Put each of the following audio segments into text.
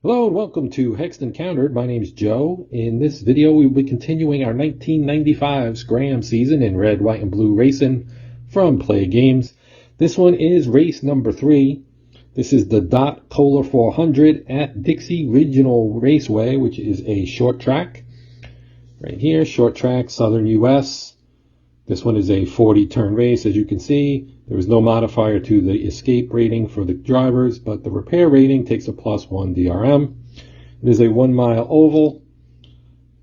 Hello and welcome to Hexed Encountered. My name's Joe. In this video we will be continuing our 1995 SCRAM season in red, white, and blue racing from Plaay Games. This one is race number 3. This is the Dot Kohler 400 at Dixie Regional Raceway, which is a short track. Right here, short track, southern US. This one is a 40-turn race, as you can see. There is no modifier to the escape rating for the drivers, but the repair rating takes a +1 DRM. It is a 1-mile oval,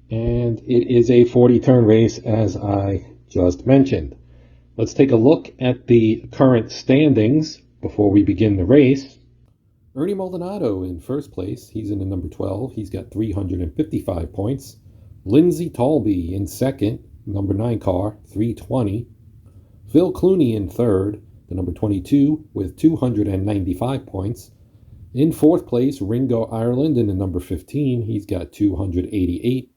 and it is a 40-turn race, as I just mentioned. Let's take a look at the current standings before we begin the race. Ernie Maldonado in first place. He's in the number 12. He's got 355 points. Lindsey Talby in second, number 9 car, 320. Phil Clooney in third, the number 22, with 295 points. In fourth place, Ringo Ireland in the number 15. He's got 288.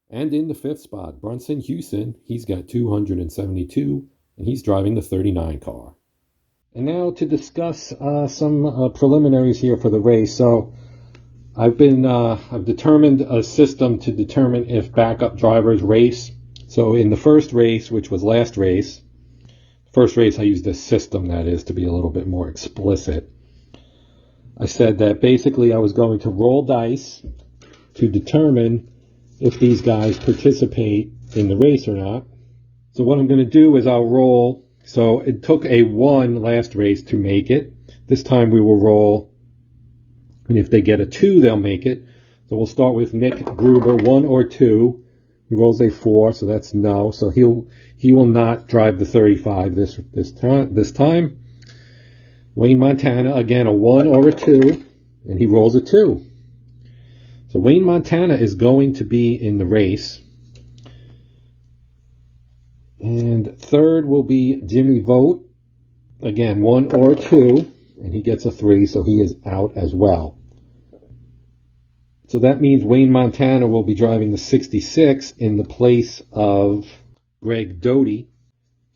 And in the fifth spot, Brunson Houston. He's got 272, and he's driving the 39 car. And now to discuss some preliminaries here for the race. So I've determined a system to determine if backup drivers race. So in the first race, which was last race, first race I used this system, that is, to be a little bit more explicit. I said that basically I was going to roll dice to determine if these guys participate in the race or not. So what I'm going to do is I'll roll. So it took a 1 last race to make it. This time we will roll, and if they get a 2, they'll make it. So we'll start with Nick Gruber, 1 or 2. He rolls a 4, so that's no. So he will not drive the 35 this time. Wayne Montana, again, a 1 or a 2, and he rolls a 2. So Wayne Montana is going to be in the race. And third will be Jimmy Vogt. Again, 1 or 2, and he gets a 3, so he is out as well. So that means Wayne Montana will be driving the 66 in the place of Greg Doty.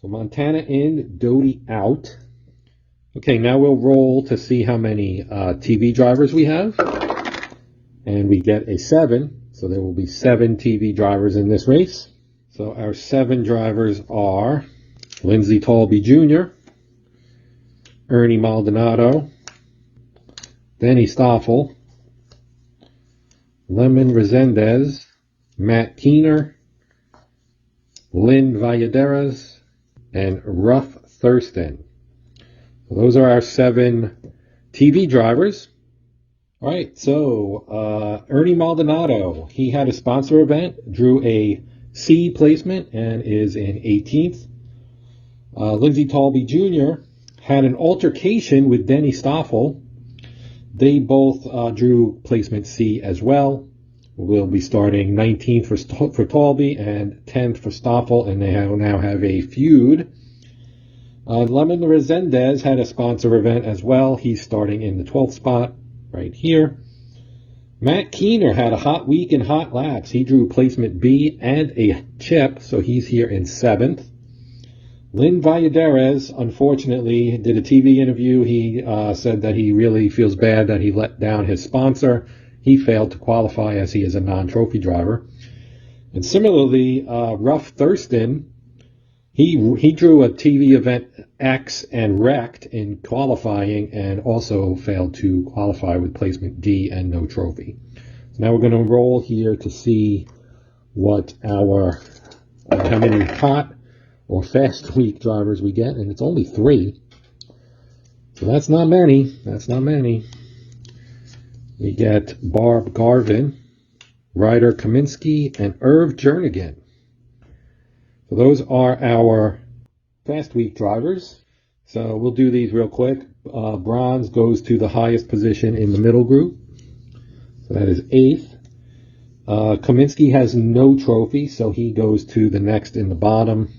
So Montana in, Doty out. Okay, now we'll roll to see how many TV drivers we have. And we get a 7. So there will be 7 TV drivers in this race. So our 7 drivers are Lindsey Talby Jr., Ernie Maldonado, Denny Stoffel, Lemon Resendez, Matt Keener, Lynn Valladares, and Ruff Thurston. So those are our 7 TV drivers. All right, so Ernie Maldonado, he had a sponsor event, drew a C placement, and is in 18th. Lindsey Talby Jr. had an altercation with Denny Stoffel. They both drew placement C as well. We'll be starting 19th for Talby and 10th for Stoffel, and they now have a feud. Lemon Resendez had a sponsor event as well. He's starting in the 12th spot right here. Matt Keener had a hot week in hot laps. He drew placement B and a chip, so he's here in 7th. Lynn Valladares, unfortunately, did a TV interview. He said that he really feels bad that he let down his sponsor. He failed to qualify as he is a non-trophy driver. And similarly, Ruff Thurston, he drew a TV event X and wrecked in qualifying and also failed to qualify with placement D and no trophy. So now we're going to roll here to see what how many hot or fast week drivers we get, and it's only 3. So that's not many. That's not many. We get Barb Garvin, Ryder Kaminsky, and Irv Jernigan. So those are our fast week drivers. So we'll do these real quick. Bronze goes to the highest position in the middle group. So that is 8th. Kaminsky has no trophy, so he goes to the next in the bottom.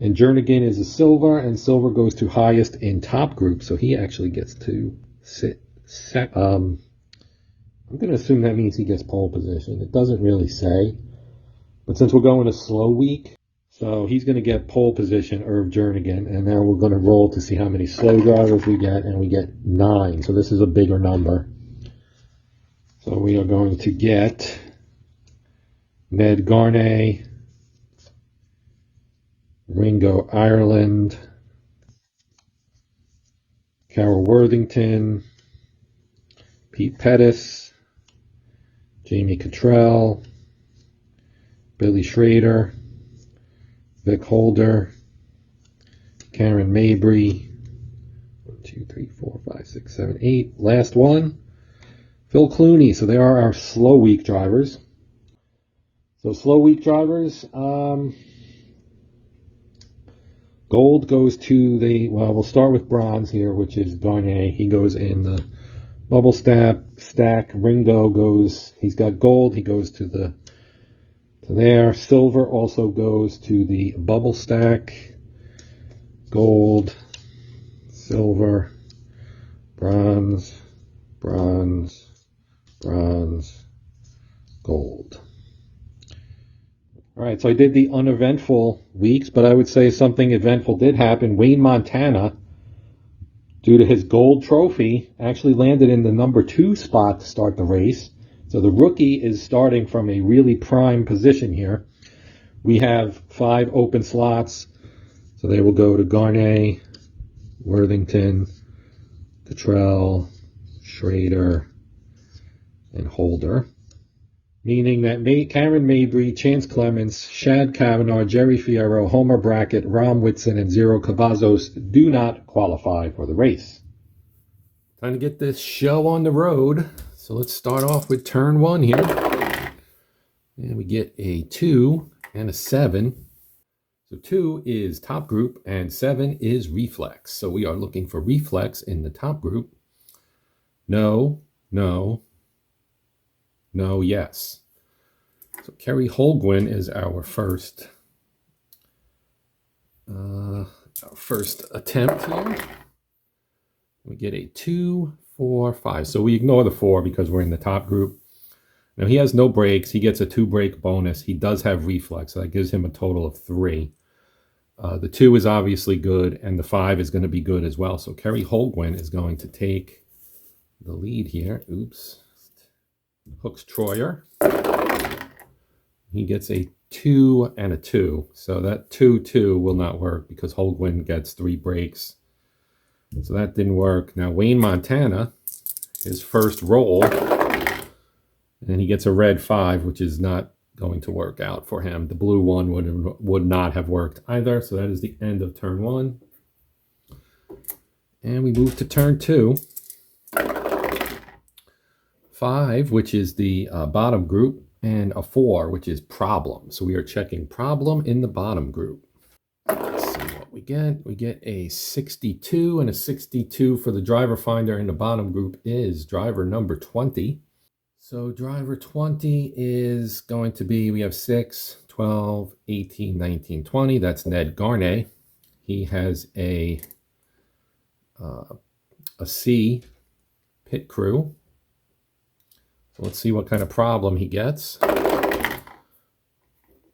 And Jernigan is a silver, and silver goes to highest in top group, so he actually gets to sit I'm going to assume that means he gets pole position. It doesn't really say. But since we're going a slow week, so he's going to get pole position, Irv Jernigan, and now we're going to roll to see how many slow drivers we get, and we get 9. So this is a bigger number. So we are going to get Ned Garnay, Ringo Ireland, Carol Worthington, Pete Pettis, Jamie Cottrell, Billy Schrader, Vic Holder, Karen Mabry, 1, 2, 3, 4, 5, 6, 7, 8. Last one, Phil Clooney. So they are our slow week drivers. So slow week drivers, gold goes to the, well, we'll start with bronze here, which is Garnier. He goes in the bubble stack. Ringo goes, he's got gold, he goes to there. Silver also goes to the bubble stack. Gold, silver, bronze, bronze, bronze, gold. All right, so I did the uneventful weeks, but I would say something eventful did happen. Wayne Montana, due to his gold trophy, actually landed in the number 2 spot to start the race. So the rookie is starting from a really prime position here. We have 5 open slots, so they will go to Garnay, Worthington, Cottrell, Schrader, and Holder. Meaning that Karen Mabry, Chance Clements, Shad Kavanaugh, Jerry Fierro, Homer Brackett, Rom Whitson, and Zero Cavazos do not qualify for the race. Time to get this show on the road. So let's start off with turn 1 here. And we get a 2 and a 7. So 2 is top group and 7 is reflex. So we are looking for reflex in the top group. No, no, no, yes. So Kerry Holguin is our first attempt here. We get a 2, 4, 5. So we ignore the 4 because we're in the top group. Now he has no brakes. He gets a 2 brake bonus. He does have reflex. So that gives him a total of 3. The 2 is obviously good, and the 5 is going to be good as well. So Kerry Holguin is going to take the lead here. Oops. Hooks Troyer. He gets a 2 and a 2. So that 2, 2 will not work because Holguin gets 3 brakes. So that didn't work. Now Wayne Montana, his first roll, and he gets a red 5, which is not going to work out for him. The blue 1 would not have worked either. So that is the end of turn 1. And we move to turn 2. 5, which is the bottom group, and a 4, which is problem. So we are checking problem in the bottom group. Let's see what we get. We get a 62, and a 62 for the driver finder in the bottom group is driver number 20. So driver 20 is going to be, we have 6, 12, 18, 19, 20. That's Ned Garnay. He has a C pit crew. Let's see what kind of problem he gets.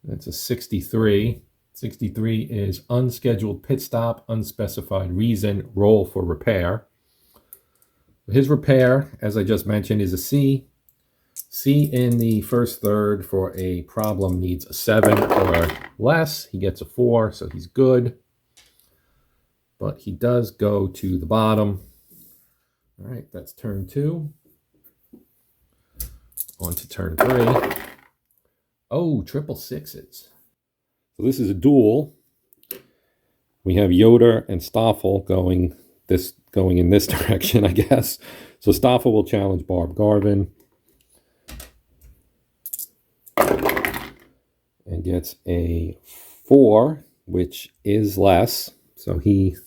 That's a 63. 63 is unscheduled pit stop, unspecified reason, roll for repair. His repair, as I just mentioned, is a C. C in the first third for a problem needs a 7 or less. He gets a 4, so he's good. But he does go to the bottom. All right, that's turn 2. On to turn 3. Oh, triple sixes. So this is a duel. We have Yoder and Stoffel going in this direction, I guess. So Stoffel will challenge Barb Garvin. And gets a 4, which is less. So he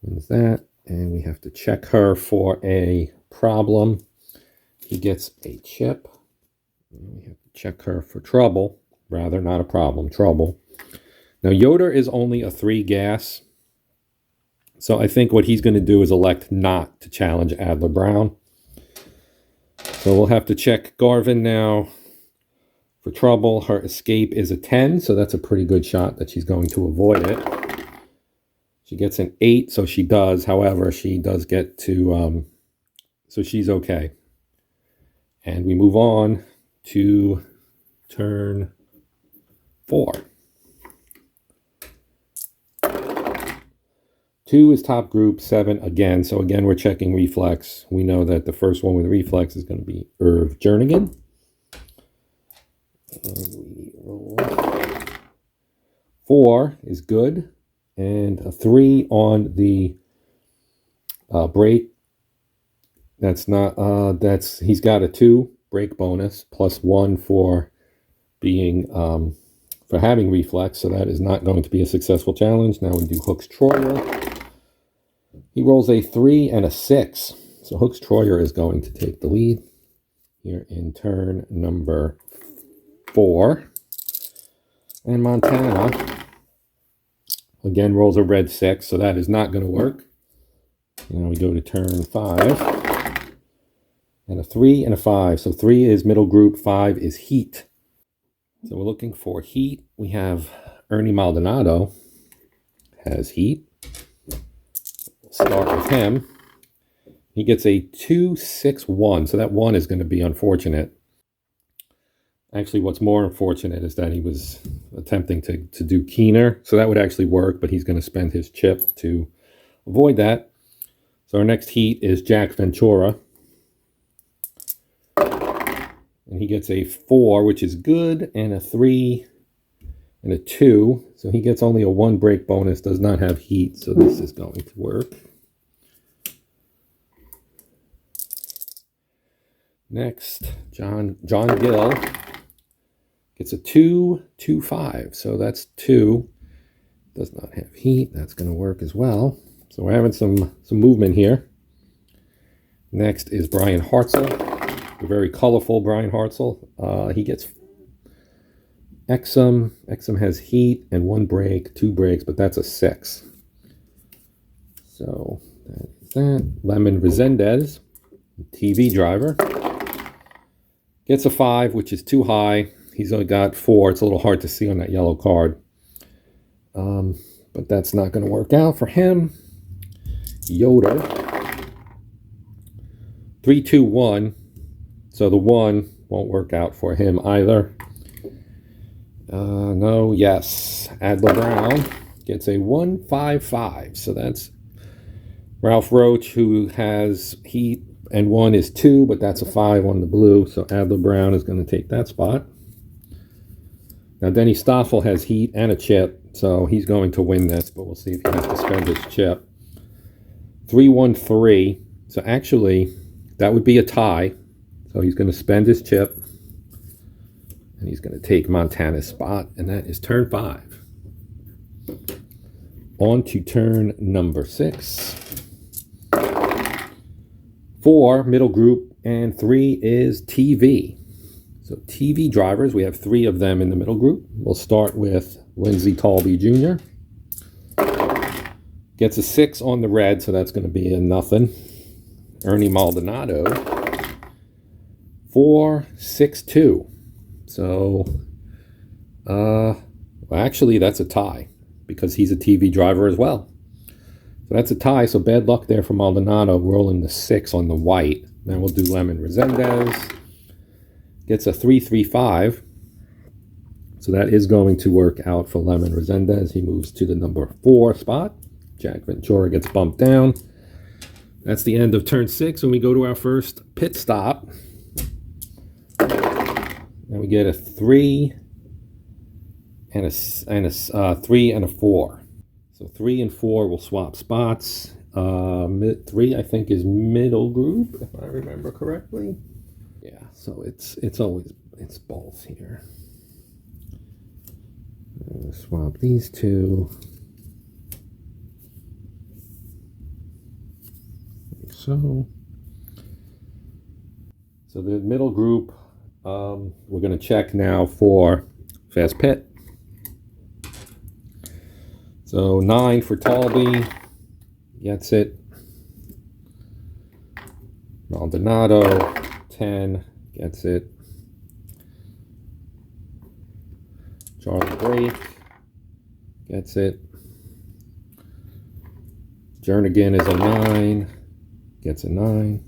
wins that. And we have to check her for a problem. He gets a chip. We have to check her for trouble. Rather, not a problem, trouble. Now, Yoder is only a 3 gas. So I think what he's going to do is elect not to challenge Adler Brown. So we'll have to check Garvin now for trouble. Her escape is a 10, so that's a pretty good shot that she's going to avoid it. She gets an 8, so she does. However, she does get to, so she's okay. And we move on to turn 4. 2 is top group, 7 again. So again, we're checking reflex. We know that the first one with reflex is going to be Irv Jernigan. And we roll. 4 is good. And a 3 on the break. That's not, he's got a 2 break bonus plus 1 for being, for having reflex. So that is not going to be a successful challenge. Now we do Hooks Troyer. He rolls a 3 and a 6. So Hooks Troyer is going to take the lead here in turn number 4. And Montana, again, rolls a red 6. So that is not going to work. Now we go to turn 5. And a 3 and a 5. So 3 is middle group, 5 is heat. So we're looking for heat. We have Ernie Maldonado has heat. Start with him. He gets a 2, 6, 1. So that 1 is going to be unfortunate. Actually, what's more unfortunate is that he was attempting to do Keener. So that would actually work, but he's going to spend his chip to avoid that. So our next heat is Jack Ventura. And he gets a 4, which is good, and a 3 and a 2. So he gets only a 1 break bonus, does not have heat, so this is going to work. Next, John Gill gets a 2, 2, 5. So that's 2. Does not have heat. That's going to work as well. So we're having some movement here. Next is Brian Hartzell. A very colorful Brian Hartzell. He gets Exum. Exum has heat and 1 break, 2 breaks, but that's a 6. So that is that. Lemon Resendez, TV driver, gets a 5, which is too high. He's only got 4. It's a little hard to see on that yellow card. But that's not going to work out for him. Yoder. 3, 2, 1. So the 1 won't work out for him either. No, yes. Adler Brown gets a 1, 5, 5. So that's Ralph Roach, who has heat, and 1 is 2, but that's a 5 on the blue. So Adler Brown is going to take that spot. Now Denny Stoffel has heat and a chip, so he's going to win this, but we'll see if he has to spend his chip. 3, 1, 3. So actually, that would be a tie. So he's going to spend his chip, and he's going to take Montana's spot, and that is turn 5. On to turn number 6. 4, middle group, and 3 is TV. So TV drivers, we have 3 of them in the middle group. We'll start with Lindsey Talby Jr. Gets a 6 on the red, so that's going to be a nothing. Ernie Maldonado. 4, 6, 2. So, well, actually, that's a tie because he's a TV driver as well. So that's a tie. So bad luck there for Maldonado, rolling the 6 on the white. Then we'll do Lemon Resendez. Gets a 3, 3, 5. So that is going to work out for Lemon Resendez. He moves to the number 4 spot. Jack Ventura gets bumped down. That's the end of turn 6, and we go to our first pit stop. And we get a 3 and a 3 and a 4. So 3 and 4 will swap spots. 3, I think, is middle group, if I remember correctly. Yeah, so it's always both here. Swap these 2. Like so. So the middle group, we're going to check now for fast pit. So 9 for Talby, gets it. Maldonado, 10, gets it. Charlie Brake, gets it. Jernigan is a 9, gets a 9.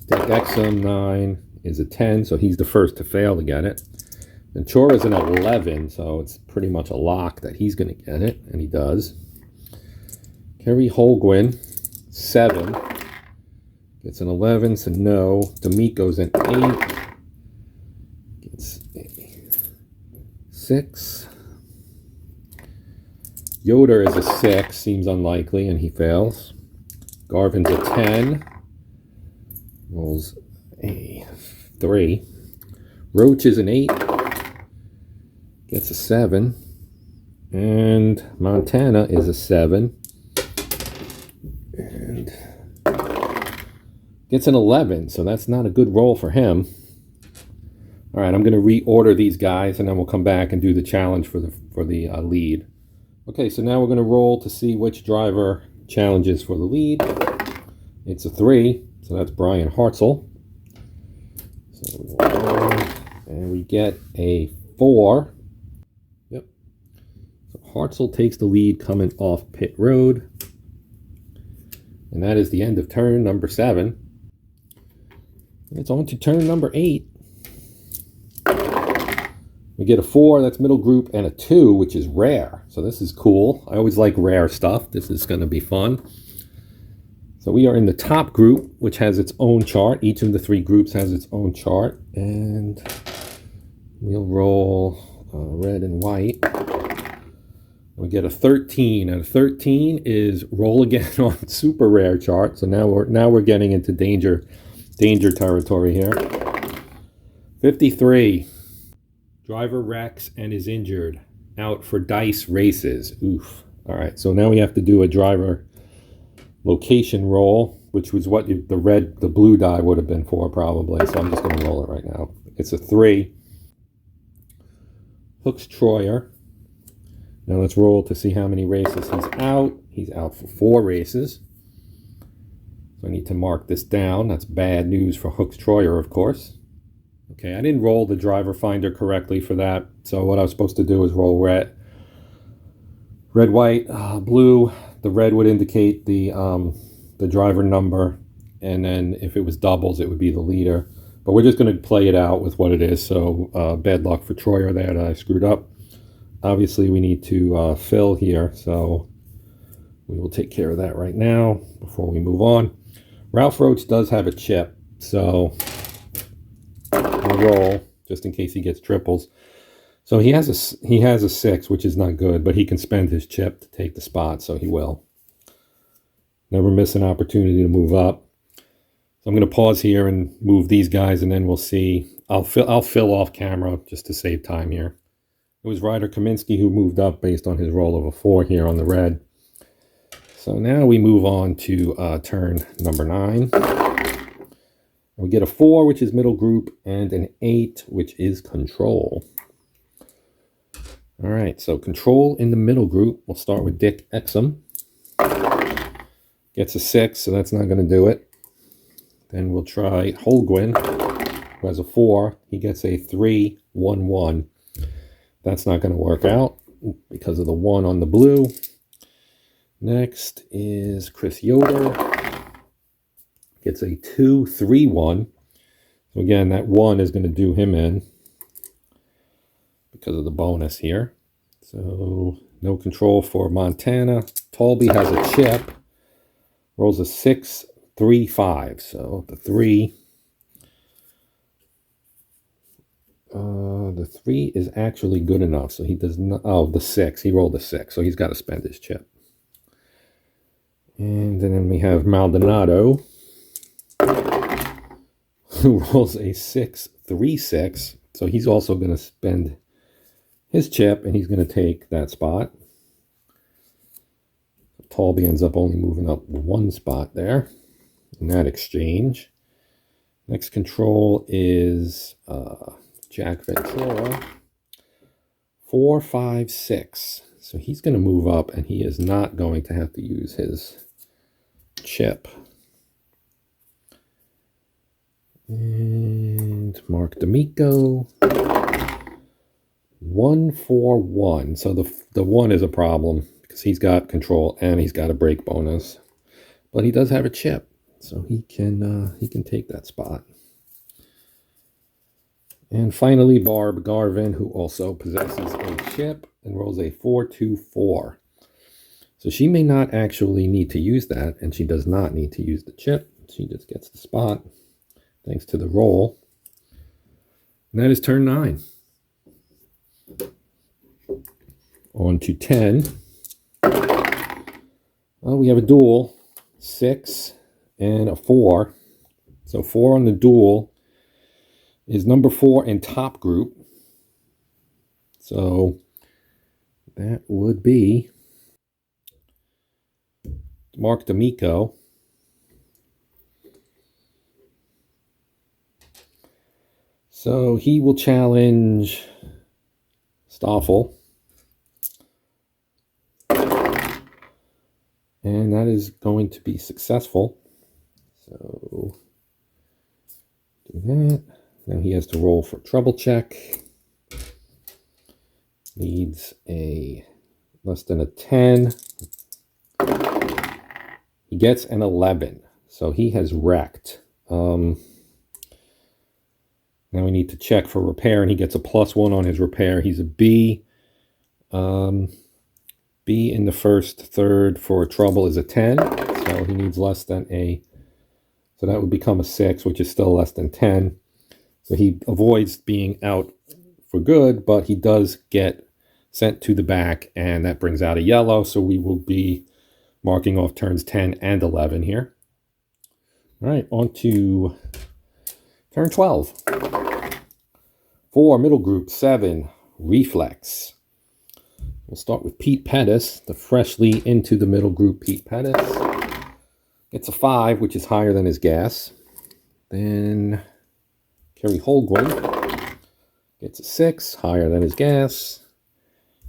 Take Exum 9 is a 10, so he's the first to fail to get it. And Chor is an 11, so it's pretty much a lock that he's going to get it, and he does. Kerry Holguin, 7. Gets an 11, so no. D'Amico's an 8. Gets a 6. Yoder is a 6, seems unlikely, and he fails. Garvin's a 10. Rolls a 3. Roach is an 8. Gets a 7. And Montana is a 7. And gets an 11, so that's not a good roll for him. All right, I'm going to reorder these guys, and then we'll come back and do the challenge for the lead. Okay, so now we're going to roll to see which driver challenges for the lead. It's a 3, so that's Brian Hartzell. So we roll, and we get a 4. Yep. So Hartzell takes the lead coming off pit road. And that is the end of turn number 7. It's on to turn number 8. We get a 4, that's middle group, and a 2, which is rare. So this is cool. I always like rare stuff. This is going to be fun. So we are in the top group, which has its own chart. Each of the 3 groups has its own chart. And we'll roll red and white. We get a 13, and a 13 is roll again on super rare chart. So now we're getting into danger territory here. 53. Driver wrecks and is injured. Out for dice races. Oof. All right, so now we have to do a driver location roll, which was what the blue die would have been for probably. So I'm just going to roll it right now. It's a 3. Hooks Troyer. Now let's roll to see how many races he's out. He's out for 4 races. So I need to mark this down. That's bad news for Hooks Troyer, of course. Okay, I didn't roll the driver finder correctly for that. So what I was supposed to do is roll red, white, blue. The red would indicate the driver number, and then if it was doubles, it would be the leader. But we're just going to play it out with what it is. So bad luck for Troyer there that I screwed up. Obviously, we need to fill here, so we will take care of that right now before we move on. Ralph Roach does have a chip, so I'll roll just in case he gets triples. So he has a 6, which is not good, but he can spend his chip to take the spot, so he will. Never miss an opportunity to move up. So I'm going to pause here and move these guys, and then we'll see. I'll fill off camera just to save time here. It was Ryder Kaminsky who moved up based on his roll of a 4 here on the red. So now we move on to turn number 9. We get a 4, which is middle group, and an 8, which is control. All right, so control in the middle group. We'll start with Dick Exum. Gets a 6, so that's not going to do it. Then we'll try Holguin, who has a 4. He gets a 3, 1, 1. That's not going to work out because of the 1 on the blue. Next is Chris Yoder. Gets a 2, 3, 1. So again, that 1 is going to do him in because of the bonus here. So no control for Montana. Talby has a chip. Rolls a 6, 3, 5. So the 3. The 3 is actually good enough. So he does not. Oh, the 6. He rolled a 6. So he's got to spend his chip. And then we have Maldonado, who rolls a 6, 3, 6. So he's also going to spend his chip, and he's going to take that spot. Talby ends up only moving up 1 spot there in that exchange. Next control is Jack Ventura. 4, 5, 6. So he's going to move up, and he is not going to have to use his chip. And Mark D'Amico. 1, 4, 1. So the 1 is a problem because he's got control and he's got a break bonus. But he does have a chip. So he can take that spot. And finally, Barb Garvin, who also possesses a chip and rolls a 4-2-4. So she may not actually need to use that, and she does not need to use the chip. She just gets the spot thanks to the roll. And that is turn 9. On to 10. Well, we have a duel, 6 and a 4. So 4 on the duel is number 4 in top group. So that would be Mark D'Amico. So he will challenge Stoffel. And that is going to be successful. So do that. Now he has to roll for trouble check. Needs a less than a 10. He gets an 11. So he has wrecked. Now we need to check for repair, and he gets a +1 on his repair. He's a B. B in the first third for trouble is a 10. So he needs less than a... So that would become a 6, which is still less than 10. So he avoids being out for good, but he does get sent to the back, and that brings out a yellow. So we will be marking off turns 10 and 11 here. All right, on to turn 12. 4, middle group, 7, reflex. We'll start with Pete Pettis, the freshly into the middle group Pete Pettis. Gets a 5, which is higher than his gas. Then Kerry Holguin gets a 6, higher than his gas.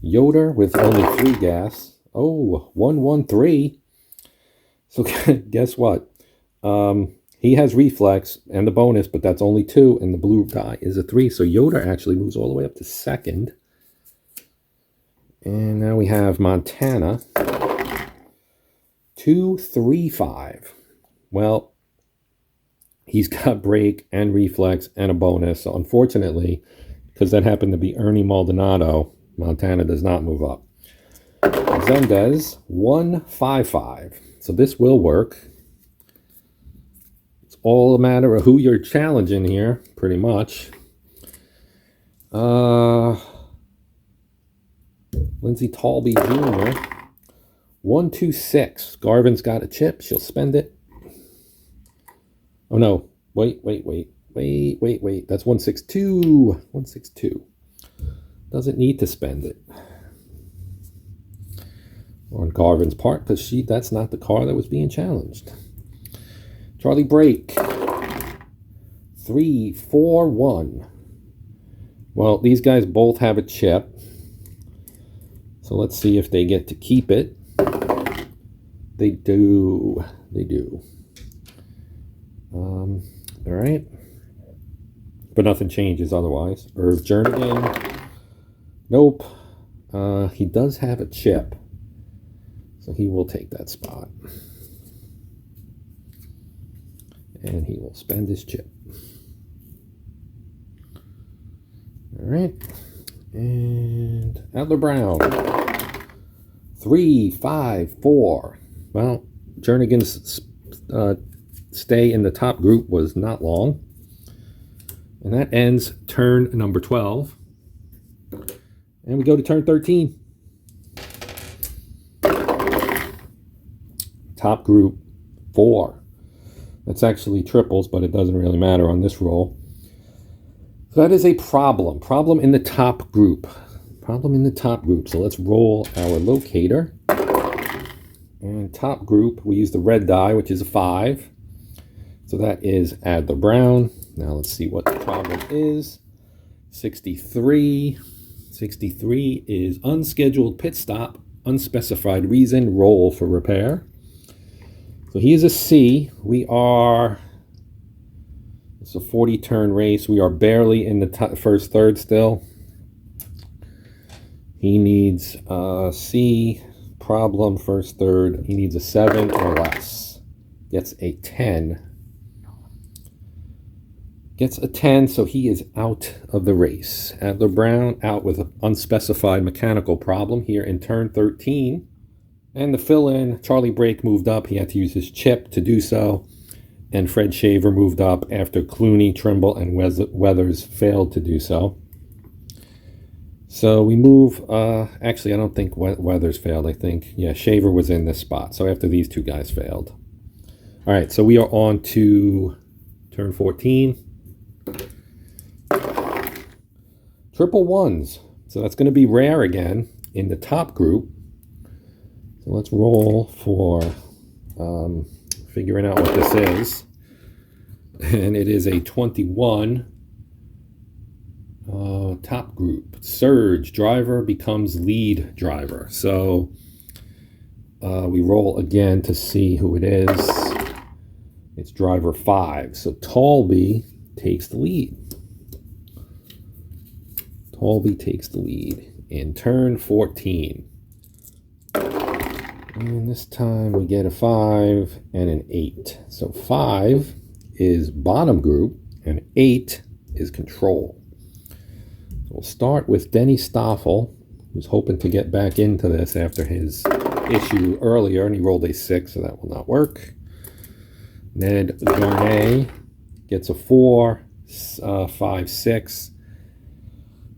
Yoder with only 3 gas. Oh, 113. So guess what? He has reflex and the bonus, but that's only 2, and the blue guy is a 3. So Yoder actually moves all the way up to 2nd. And now we have Montana. 235. Well, he's got brake and reflex and a bonus. So unfortunately, because that happened to be Ernie Maldonado, Montana does not move up. Zendez, 155. So this will work. It's all a matter of who you're challenging here, pretty much. Lindsay Talby Jr., 126. Garvin's got a chip. She'll spend it. Oh, no. Wait. That's 162. 162. Doesn't need to spend it. On Garvin's part, because that's not the car that was being challenged. Charlie Brake. 341. Well, these guys both have a chip. So let's see if they get to keep it. They do. They do. All right. But nothing changes otherwise. Irv Jernigan. Nope. He does have a chip. So he will take that spot. And he will spend his chip. All right. And Adler Brown. 354. Well, Jernigan's stay in the top group was not long. And that ends turn number 12. And we go to turn 13. Top group 4. That's actually triples, but it doesn't really matter on this roll. So that is a problem. Problem in the top group. Problem in the top group. So let's roll our locator. And top group, we use the red die, which is a 5. So that is Adler Brown. Now let's see what the problem is. 63. 63 is unscheduled pit stop, unspecified reason, roll for repair. So he is a C. It's a 40-turn race. We are barely in the first third still. He needs a C, problem, first third. He needs a 7 or less. gets a 10. Gets a 10, so he is out of the race. Adler Brown out with an unspecified mechanical problem here in turn 13. And the fill-in, Charlie Brake moved up. He had to use his chip to do so. And Fred Shaver moved up after Clooney, Trimble, and Weathers failed to do so. So we move, actually I don't think Weathers failed. I think, yeah, Shaver was in this spot. So after these two guys failed. All right, so we are on to turn 14. Triple ones. So that's going to be rare again in the top group. So let's roll for figuring out what this is. And it is a 21 top group. Surge driver becomes lead driver. So we roll again to see who it is. It's driver 5. So Talby takes the lead. Talby takes the lead in turn 14. And this time we get a 5 and an 8. So 5 is bottom group and 8 is control. So we'll start with Denny Stoffel, who's hoping to get back into this after his issue earlier, and he rolled a 6, so that will not work. Ned Garnet gets a 4, 5, 6.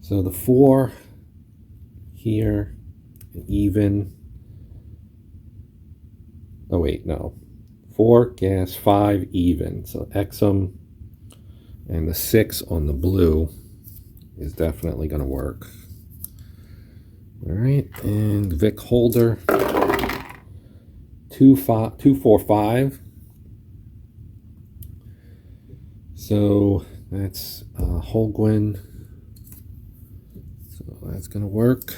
So the 4 here, even. Oh wait, no. 4 gas, 5 even. So Exum and the 6 on the blue is definitely going to work. All right, and Vic Holder, 2, 4, 5. So that's Holguin. So that's going to work.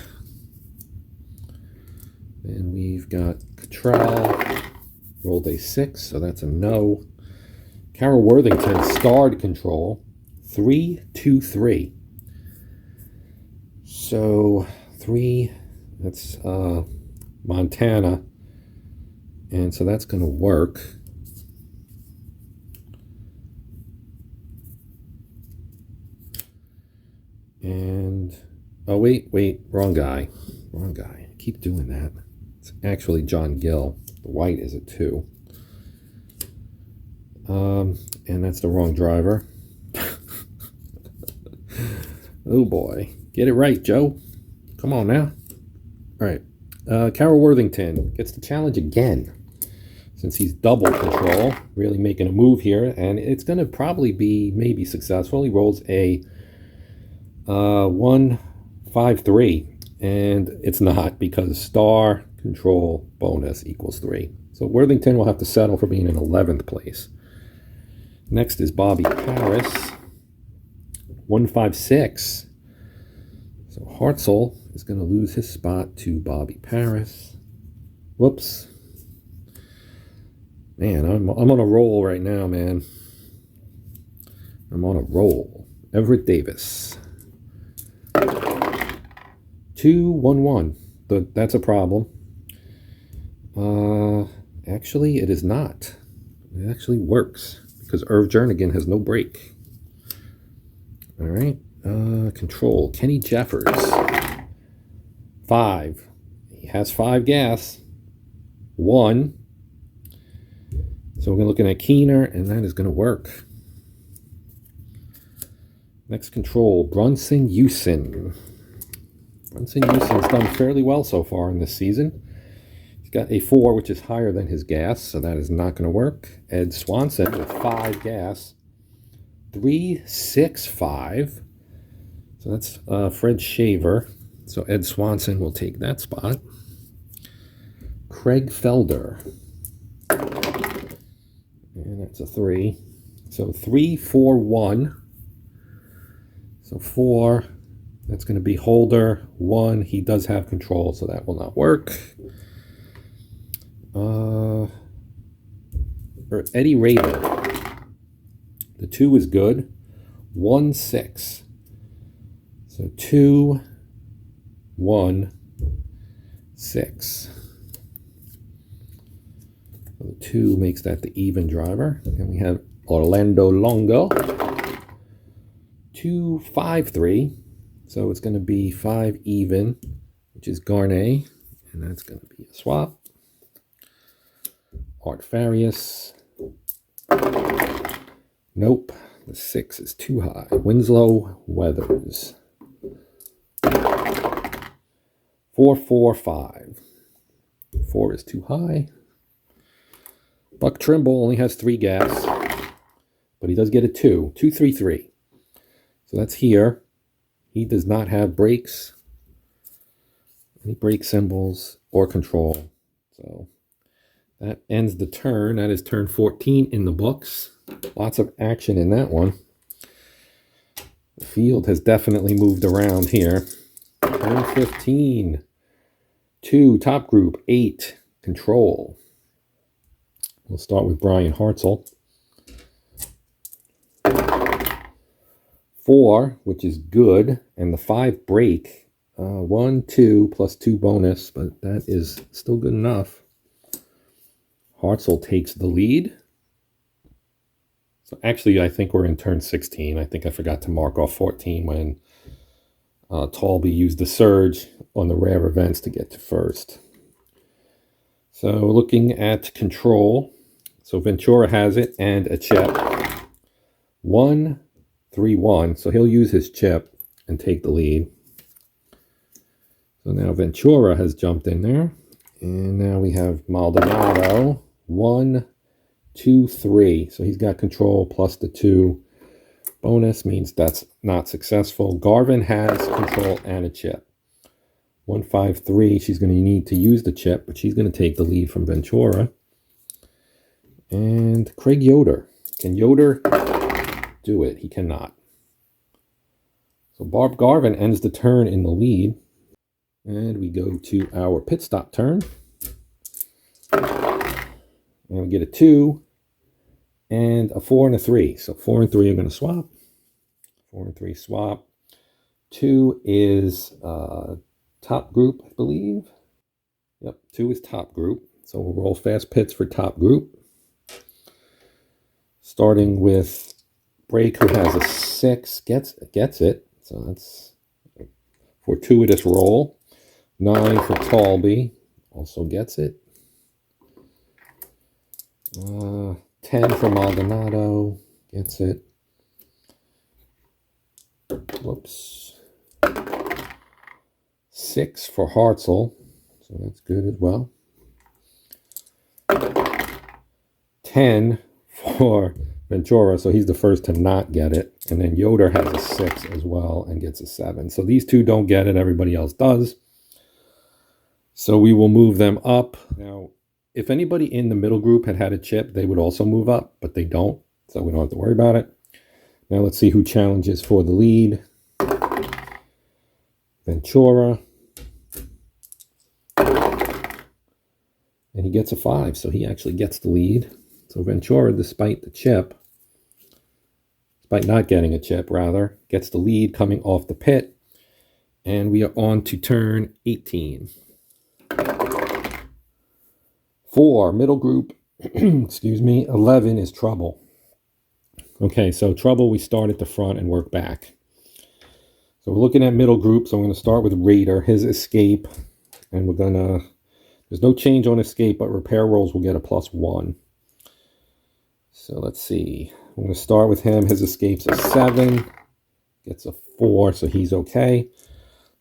And we've got Cottrell, rolled a 6, so that's a no. Carol Worthington, starred control, 3, 2, 3. So 3, that's Montana, and so that's going to work. And, oh wait, wrong guy. I keep doing that. It's actually John Gill. The white is a 2. And that's the wrong driver. Oh boy. Get it right, Joe. Come on now. All right. Carol Worthington gets the challenge again. Since he's double control, really making a move here. And it's going to probably be maybe successful. He rolls a 1, 5, 3. And it's not, because star control bonus equals 3. So Worthington will have to settle for being in 11th place. Next is Bobby Paris, 1, 5, 6. So Hartzell is going to lose his spot to Bobby Paris. Whoops. Man, I'm on a roll right now, man. I'm on a roll. Everett Davis. 2, 1, 1. That's a problem. Actually, it is not. It actually works because Irv Jernigan has no brake. All right. Control. Kenny Jeffers. 5. He has 5 gas. 1. So we're looking at Keener, and that is going to work. Next control. Brunson Houston. Brunson Houston's done fairly well so far in this season. He's got a 4, which is higher than his gas, so that is not going to work. Ed Swanson with 5 gas. 3, 6, 5. So that's Fred Shaver. So Ed Swanson will take that spot. Craig Felder. And that's a 3. So 3, 4, 1. So 4, that's going to be Holder. 1, he does have control, so that will not work. Or Eddie Rader. The 2 is good. 1, 6. So 2, 1, 6. So the 2 makes that the even driver. And we have Orlando Longo. 2, 5, 3. So it's going to be 5 even, which is Garnet. And that's going to be a swap. Art Farias. Nope. The 6 is too high. Winslow Weathers. 4, 4, 5. 4 is too high. Buck Trimble only has 3 gas, but he does get a 2. 2, 3, 3. So that's here. He does not have brakes, any brake symbols, or control. So that ends the turn. That is turn 14 in the books. Lots of action in that one. The field has definitely moved around here. Turn 15. 2, top group. 8, control. We'll start with Brian Hartzell. 4, which is good, and the 5 brake. 1, 2, plus 2 bonus, but that is still good enough. Hartzell takes the lead. So actually, I think we're in turn 16. I think I forgot to mark off 14 when Talby used the surge on the rare events to get to first. So looking at control, so Ventura has it and a chip. 1, 3, 1. So he'll use his chip and take the lead. So now Ventura has jumped in there. And now we have Maldonado. 1, 2, 3. So he's got control plus the 2. Bonus means that's not successful. Garvin has control and a chip. 1, 5, 3. She's going to need to use the chip, but she's going to take the lead from Ventura. And Craig Yoder. Can Yoder do it? He cannot. So Barb Garvin ends the turn in the lead. And we go to our pit stop turn. And we get a 2 and a 4 and a 3. So 4 and 3 are going to swap. 4 and 3 swap. 2 is top group, I believe. Yep, 2 is top group. So we'll roll fast pits for top group. Starting with Brake, who has a 6, gets it. So that's fortuitous roll. 9 for Talby, also gets it. 10 for Maldonado, gets it. Whoops. 6 for Hartzell, so that's good as well. 10 for Ventura, so he's the first to not get it. And then Yoder has a 6 as well and gets a 7. So these 2 don't get it, everybody else does. So we will move them up. Now, if anybody in the middle group had a chip, they would also move up, but they don't, so we don't have to worry about it. Now let's see who challenges for the lead. Ventura. And he gets a 5, so he actually gets the lead. So Ventura, despite the chip, despite not getting a chip, rather, gets the lead coming off the pit. And we are on to turn 18. 4, middle group, excuse me, 11 is Trouble. Okay, so Trouble, we start at the front and work back. So we're looking at middle group, so I'm going to start with Raider, his escape, and we're going to, there's no change on escape, but repair rolls will get a +1. So let's see, I'm going to start with him, his escape's a 7, gets a 4, so he's okay.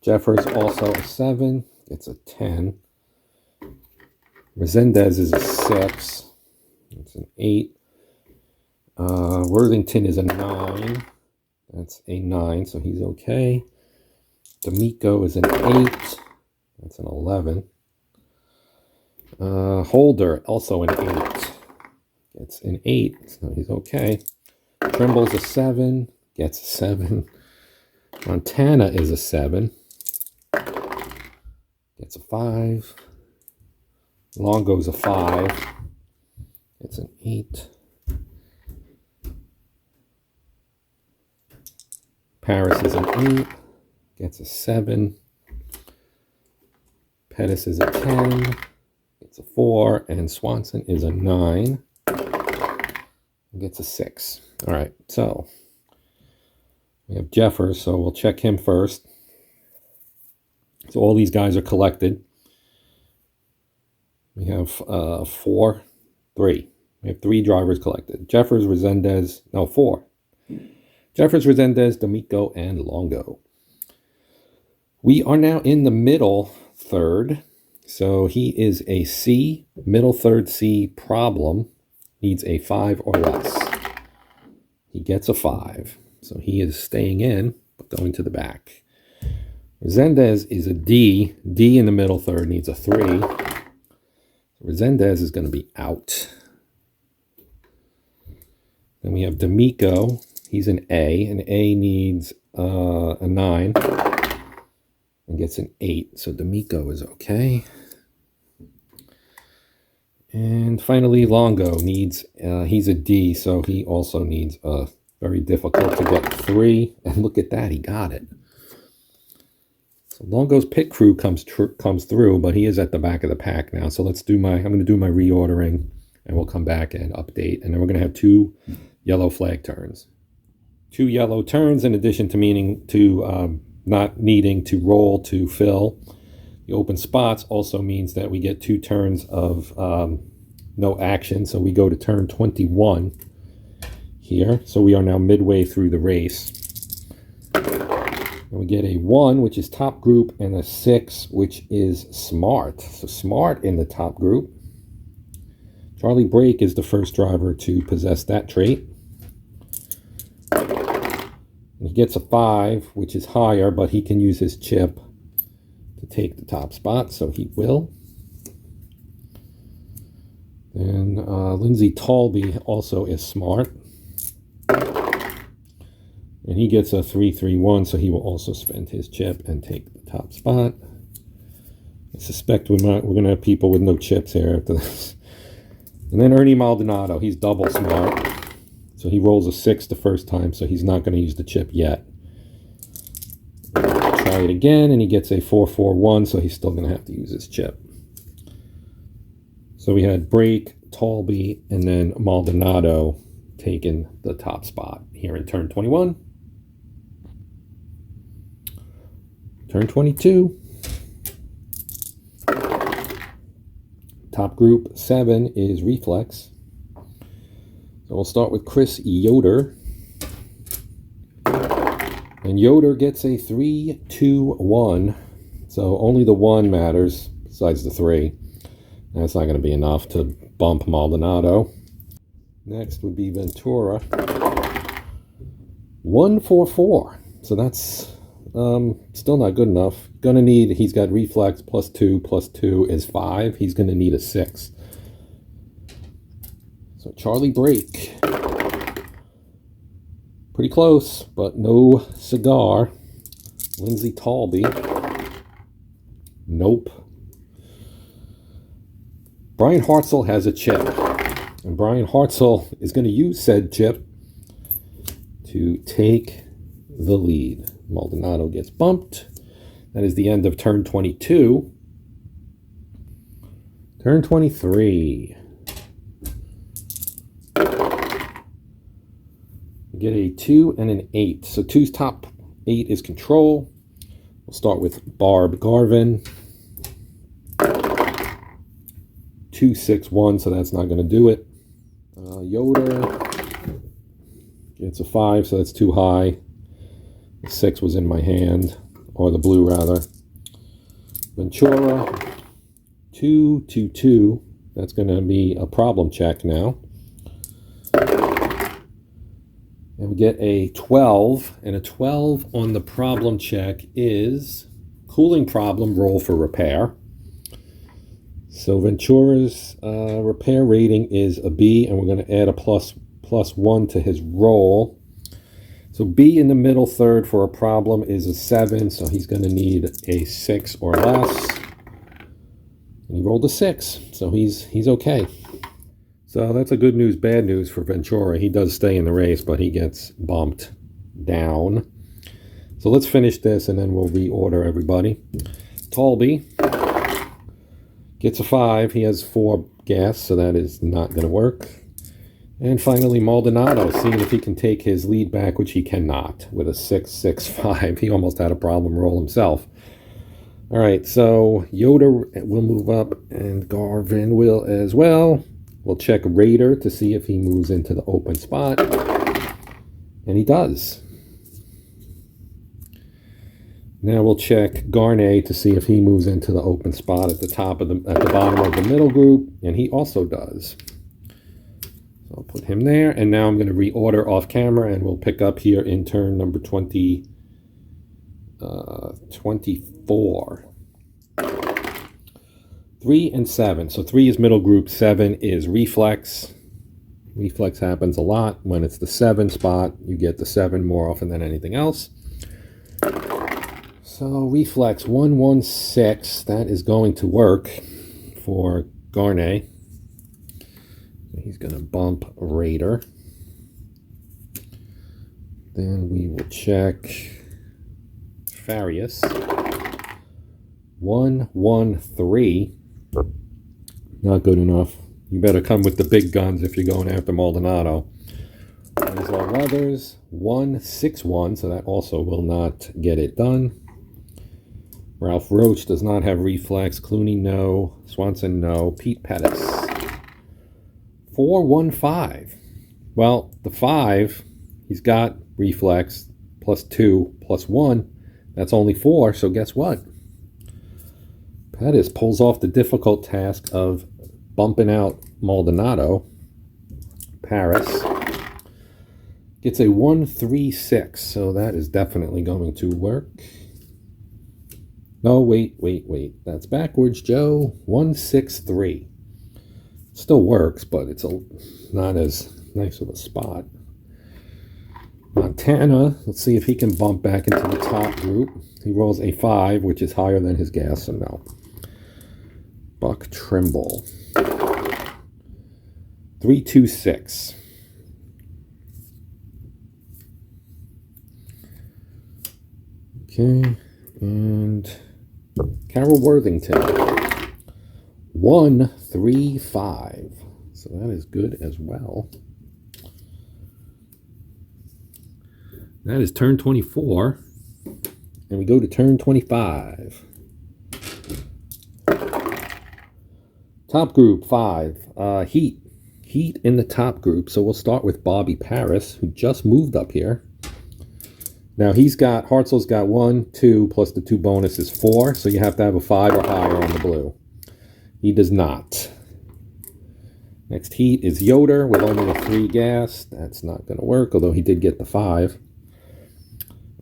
Jeffers also a 7, gets a 10. Resendez is a 6. That's an 8. Worthington is a 9. That's a 9, so he's okay. D'Amico is an 8. That's an 11. Holder, also an 8. Gets an 8, so he's okay. Trimble's a 7. Gets a 7. Montana is a 7. Gets a 5. Longo's a 5. It's an 8. Paris is an 8. Gets a 7. Pettis is a 10. gets a 4, and Swanson is a 9. Gets a 6. All right, so we have Jeffers, so we'll check him first. So all these guys are collected. We have 4, 3. We have 3 drivers collected. Jeffers, Resendez, no, 4. Jeffers, Resendez, D'Amico, and Longo. We are now in the middle third. So he is a C, middle third C problem. Needs a 5 or less. He gets a 5. So he is staying in, but going to the back. Resendez is a D. D in the middle third needs a 3. Resendez is going to be out. Then we have D'Amico. He's an A. An A needs a 9. And gets an 8. So D'Amico is okay. And finally, Longo needs, he's a D, so he also needs a very difficult to get 3. And look at that, he got it. So Longo's pit crew comes through, but he is at the back of the pack now. So let's do I'm going to do my reordering, and we'll come back and update. And then we're going to have 2 yellow flag turns. 2 yellow turns in addition to not needing to roll to fill. The open spots also means that we get 2 turns of no action. So we go to turn 21 here. So we are now midway through the race. And we get a 1, which is top group, and a 6, which is smart. So smart in the top group. Charlie Brake is the first driver to possess that trait. And he gets a 5, which is higher, but he can use his chip to take the top spot, so he will. And Lindsay Talby also is smart. And he gets a 3-3-1, so he will also spend his chip and take the top spot. I suspect we're going to have people with no chips here after this. And then Ernie Maldonado, he's double smart. So he rolls a 6 the first time, so he's not going to use the chip yet. Try it again, and he gets a 4-4-1, so he's still going to have to use his chip. So we had Brake, Talby, and then Maldonado taking the top spot here in turn 21. Turn 22. Top group 7 is Reflex. So we'll start with Chris Yoder. And Yoder gets a 3-2-1. So only the 1 matters besides the 3. That's not going to be enough to bump Maldonado. Next would be Ventura. 1-4-4. So that's still not good enough. He's got Reflex +2 is 5. He's going to need a 6. So Charlie Brake. Pretty close, but no cigar. Lindsay Talby. Nope. Brian Hartzell has a chip. And Brian Hartzell is going to use said chip to take the lead. Maldonado gets bumped. That is the end of turn 22. Turn 23. You get a 2 and an 8. So 2's top 8 is control. We'll start with Barb Garvin. 2-6-1, so that's not going to do it. Yoder gets a 5, so that's too high. The 6 was in my hand, or the blue rather. Ventura, 2-2-2. That's going to be a problem check now. And we get a 12, and a 12 on the problem check is cooling problem, roll for repair. So Ventura's repair rating is a B, and we're going to add a +1 to his roll. So B in the middle third for a problem is a 7, so he's going to need a 6 or less. And he rolled a 6, so he's okay. So that's a good news, bad news for Ventura. He does stay in the race, but he gets bumped down. So let's finish this, and then we'll reorder everybody. Talby Gets a 5. He has 4 gas, so that is not going to work. And finally, Maldonado, seeing if he can take his lead back, which he cannot, with a 6.65. He almost had a problem roll himself. All right, so Yoda will move up, and Garvin will as well. We'll check Raider to see if he moves into the open spot. And he does. Now we'll check Garnet to see if he moves into the open spot at the bottom of the middle group, and he also does. So I'll put him there, and now I'm going to reorder off camera, and we'll pick up here in turn number 24. 3 and 7. So 3 is middle group, 7 is reflex. Reflex happens a lot. When it's the 7 spot, you get the 7 more often than anything else. So reflex 116, that is going to work for Garnet. He's going to bump Raider. Then we will check Farius. 113. Not good enough. You better come with the big guns if you're going after Maldonado. There's our Weathers. 161, so that also will not get it done. Ralph Roach does not have reflex. Clooney, no. Swanson, no. Pete Pettis. 415. Well, the 5, he's got reflex, plus 2, plus 1. That's only 4, so guess what? Pettis pulls off the difficult task of bumping out Maldonado. Paris gets a 136, so that is definitely going to work. No, wait. That's backwards, Joe. 163. Still works, but it's not as nice of a spot. Montana, let's see if he can bump back into the top group. He rolls a 5, which is higher than his gas, so no. Buck Trimble. 326. Okay, and Carol Worthington. 135. So that is good as well. That is turn 24. And we go to turn 25. Top group 5. Heat. Heat in the top group. So we'll start with Bobby Paris, who just moved up here. Now Hartzell's got 1, 2, plus the 2 bonus is 4. So you have to have a 5 or higher on the blue. He does not. Next heat is Yoder with only a 3 gas. That's not going to work, although he did get the 5.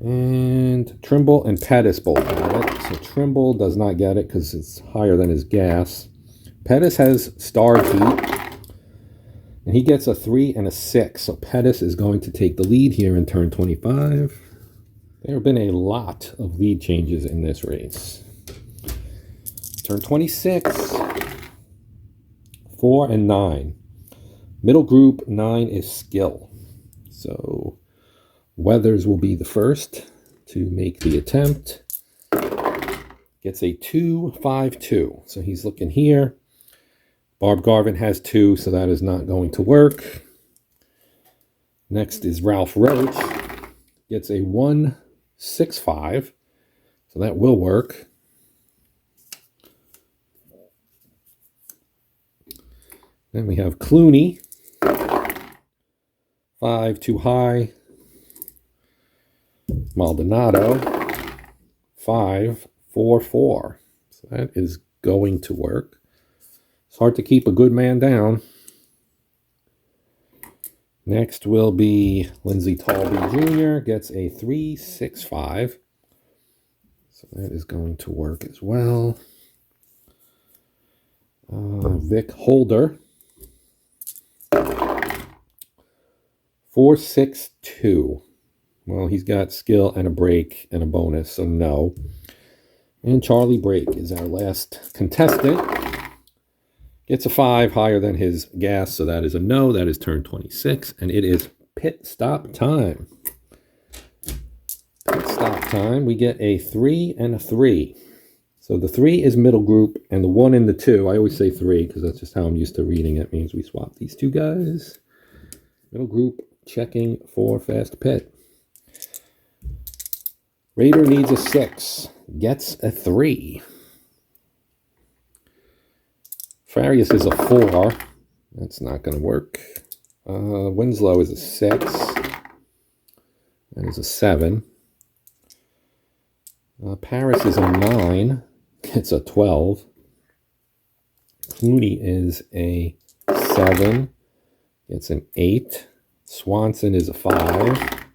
And Trimble and Pettis both have it. So Trimble does not get it because it's higher than his gas. Pettis has starred heat. And he gets a 3 and a 6. So Pettis is going to take the lead here in turn 25. There have been a lot of lead changes in this race. Turn 26. 4 and 9. Middle group 9 is skill. So Weathers will be the first to make the attempt. Gets a 2-5-2. So he's looking here. Barb Garvin has 2, so that is not going to work. Next is Ralph Roach. Gets a 1-6-5. So that will work. Then we have Clooney. 5 too high. Maldonado. 5-4-4. So that is going to work. It's hard to keep a good man down. Next will be Lindsey Talby Jr. Gets a 3-6-5. So that is going to work as well. Vic Holder. 4-6-2. Well, he's got skill and a break and a bonus, so no. And Charlie Brake is our last contestant. Gets a 5 higher than his gas, so that is a no. That is turn 26, and it is pit stop time. Pit stop time. We get a 3 and a 3. So the 3 is middle group, and the 1 and the 2, I always say 3 because that's just how I'm used to reading it. Means we swap these 2 guys. Middle group checking for fast pit. Raider needs a 6, gets a 3. Farius is a 4. That's not going to work. Winslow is a 6. That is a 7. Paris is a 9. It's a 12. Clooney is a 7. Gets an 8. Swanson is a 5.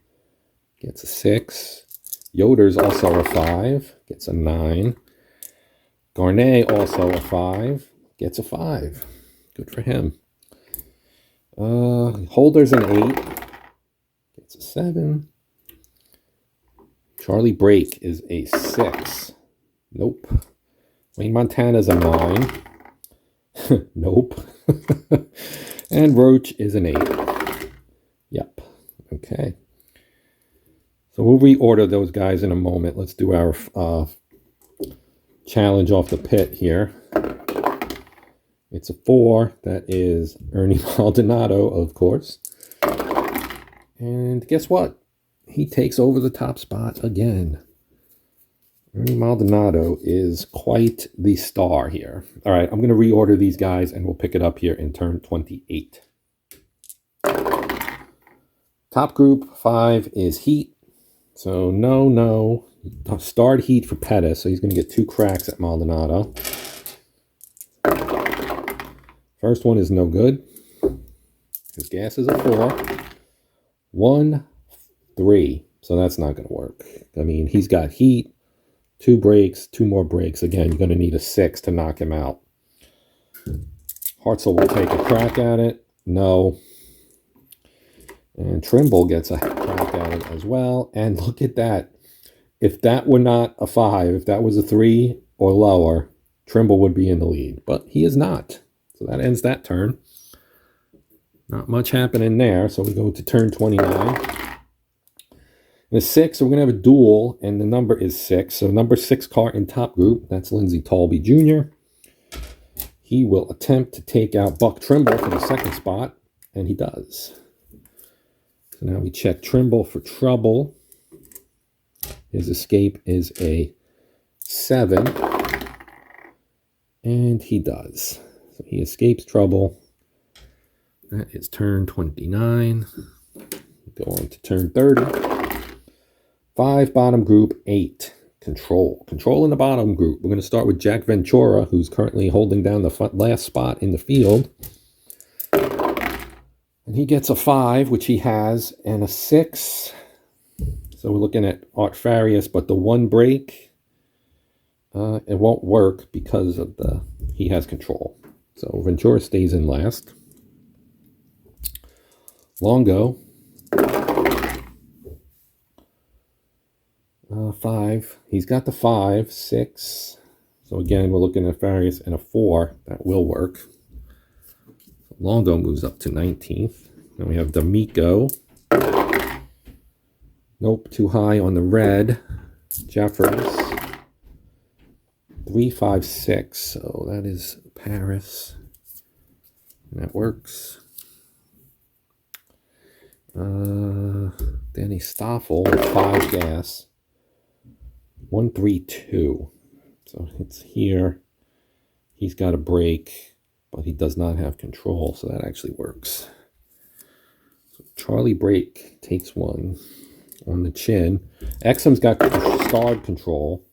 Gets a 6. Yoder's also a 5. Gets a 9. Garnet also a 5. Gets a 5. Good for him. Holder's an 8. Gets a 7. Charlie Brake is a 6. Nope. Wayne Montana's a 9. Nope. And Roach is an 8. Yep. Okay. So we'll reorder those guys in a moment. Let's do our challenge off the pit here. It's a 4. That is Ernie Maldonado, of course. And guess what? He takes over the top spot again. Ernie Maldonado is quite the star here. All right, I'm going to reorder these guys, and we'll pick it up here in turn 28. Top group 5 is Heat. So no. Starred Heat for Pettis, so he's going to get 2 cracks at Maldonado. First one is no good. His gas is a 4. 1, 3. So that's not going to work. I mean, he's got Heat, 2 brakes, 2 more brakes. Again, you're going to need a 6 to knock him out. Hartzell will take a crack at it. No. And Trimble gets a crack at it as well. And look at that. If that were not a 5, if that was a 3 or lower, Trimble would be in the lead. But he is not. So that ends that turn. Not much happening there. So we go to turn 29. The 6, so we're going to have a duel, and the number is 6. So number 6 car in top group, that's Lindsey Talby Jr. He will attempt to take out Buck Trimble for the second spot, and he does. So now we check Trimble for trouble. His escape is a 7, and he does. So he escapes trouble. That is turn 29. Go on to turn 30. 5 bottom group, 8 control. Control in the bottom group. We're going to start with Jack Ventura, who's currently holding down the last spot in the field. And he gets a 5, which he has, and a 6. So we're looking at Art Farias, but the 1 brake, it won't work because of he has control. So Ventura stays in last. Longo. 5. He's got the 5, 6. So again, we're looking at Farias and a 4. That will work. Longo moves up to 19th. Then we have D'Amico. Nope, too high on the red. Jeffers. 3, 5, 6. So that is Paris. And that works. Danny Stoffel with 5 gas. 1, 3, 2. So it's here. He's got a brake, but he does not have control, so that actually works. So Charlie Brake takes 1 on the chin. Exum's got starred control.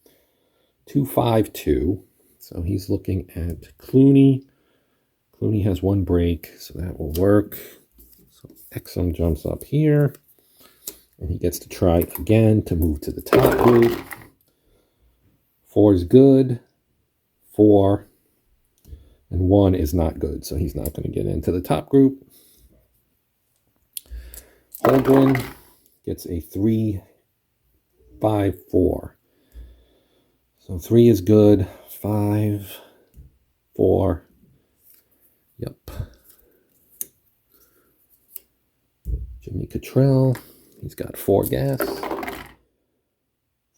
2, 5, 2. So he's looking at Clooney. Clooney has 1 brake, so that will work. So Exum jumps up here, and he gets to try again to move to the top group. 4 is good. 4 and 1 is not good, so he's not going to get into the top group. Holgren gets a 3, 5, 4. So 3 is good. 5, 4. Yep. Jimmy Cottrell, he's got 4 gas.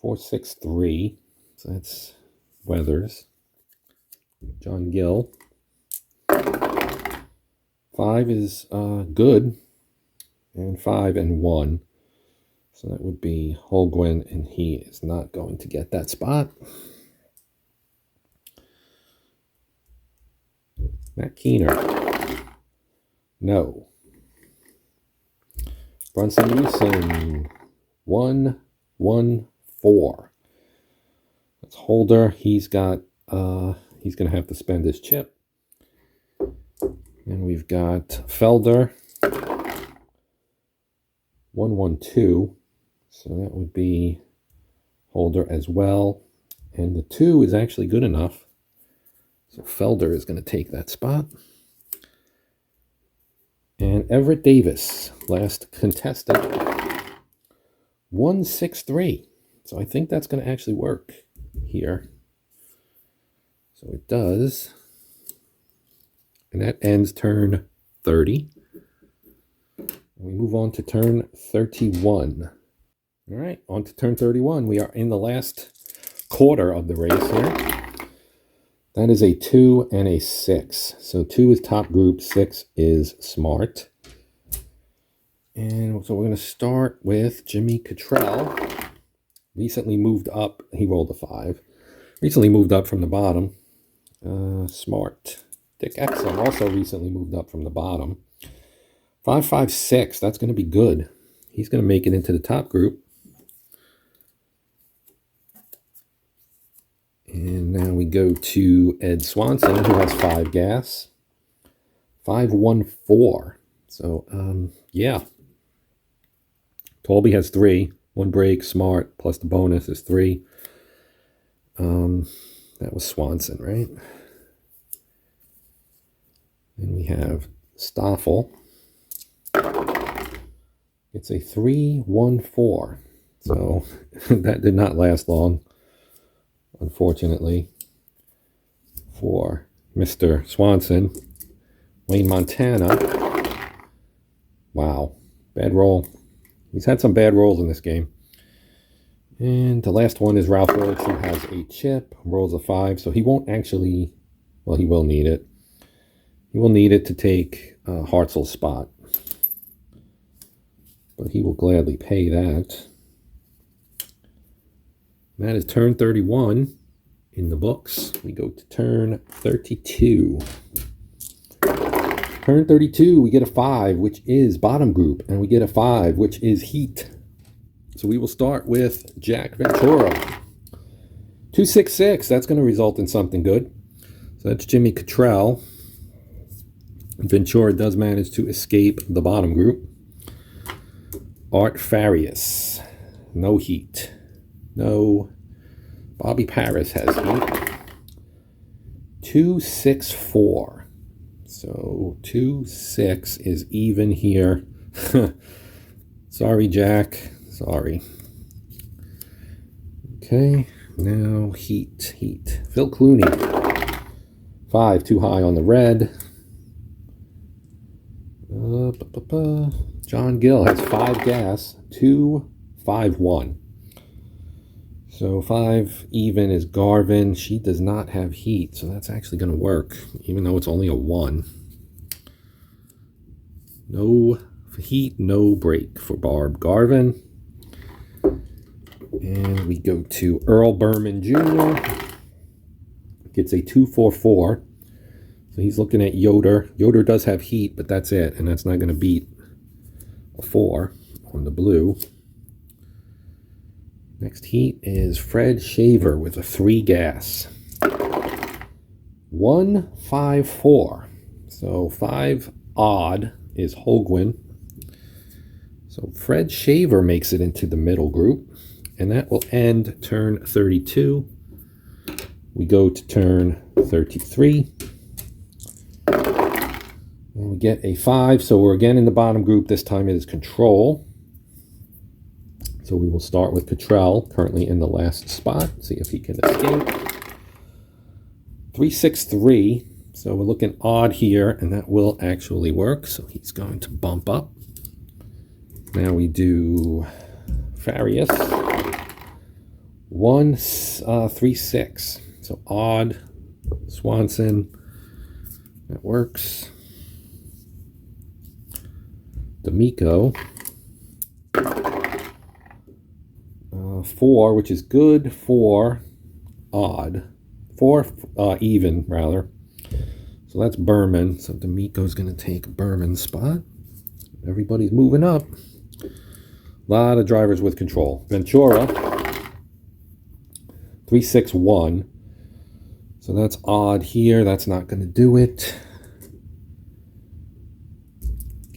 4, 6, 3. So that's Weathers, John Gill. 5 is good, and 5 and 1. So that would be Holguin, and he is not going to get that spot. Matt Keener. No. Brunson Newson. 1, 1, 4. That's Holder. He's got he's gonna have to spend his chip. And we've got Felder. 1, 1, 2. So that would be Holder as well. And the 2 is actually good enough. So Felder is going to take that spot. And Everett Davis, last contestant. 163. So I think that's going to actually work here. So it does. And that ends turn 30. We move on to turn 31. All right, on to turn 31. We are in the last quarter of the race here. That is a 2 and a 6. So 2 is top group, 6 is smart. And so we're going to start with Jimmy Cottrell. Recently moved up. He rolled a 5. Recently moved up from the bottom. Smart. Dick Exum also recently moved up from the bottom. 5, 5, 6. That's going to be good. He's going to make it into the top group. And now we go to Ed Swanson, who has 5 gas. 5, 1, 4. So, yeah. Tolby has 3. 1 break, smart, plus the bonus is 3. That was Swanson, right? And we have Stoffel. It's a 3, 1, 4. So that did not last long, unfortunately, for Mr. Swanson. Wayne Montana. Wow. Bad roll. He's had some bad rolls in this game. And the last one is Ralph Rhodes, who has a chip, rolls a 5. So he won't actually, well, he will need it. He will need it to take Hartzell's spot. But he will gladly pay that. That is turn 31 in the books. We go to turn 32. Turn 32, we get a 5, which is bottom group, and we get a 5, which is heat. So we will start with Jack Ventura. 266, that's going to result in something good. So that's Jimmy Cottrell. Ventura does manage to escape the bottom group. Art Farias, no heat. No. Bobby Paris has heat. 264. So 2-6 is even here. Sorry, Jack. Sorry. Okay, now heat. Phil Clooney. 5, too high on the red. John Gill has 5 gas. 2, 5, 1. So 5 even is Garvin. She does not have heat, so that's actually going to work, even though it's only a 1. No heat, no break for Barb Garvin. And we go to Earl Berman Jr. Gets a 244. So he's looking at Yoder. Yoder does have heat, but that's it, and that's not going to beat a 4 on the blue. Next heat is Fred Shaver with a 3 gas. 1, 5, 4. So 5 odd is Holguin. So Fred Shaver makes it into the middle group. And that will end turn 32. We go to turn 33. And we get a 5. So we're again in the bottom group. This time it is Control. So we will start with Cottrell, currently in the last spot. See if he can escape. 363. So we're looking odd here, and that will actually work. So he's going to bump up. Now we do Farias. 1, 3, 6. So odd, Swanson, that works. D'Amico, 4, which is good for odd. 4 even, rather. So that's Berman. So D'Amico's going to take Berman's spot. Everybody's moving up. A lot of drivers with control. Ventura, 361. So that's odd here. That's not going to do it.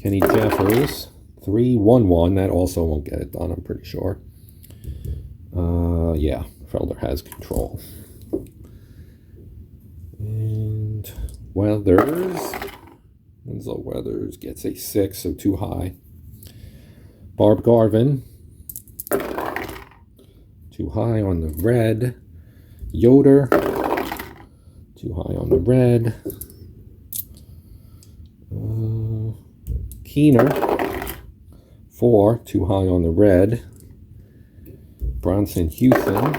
Kenny Jeffers, 311. That also won't get it done, I'm pretty sure. Yeah, Felder has control. And Weathers. Winslow Weathers gets a 6, so too high. Barb Garvin, too high on the red. Yoder, too high on the red. Keener, 4, too high on the red. Bronson Houston,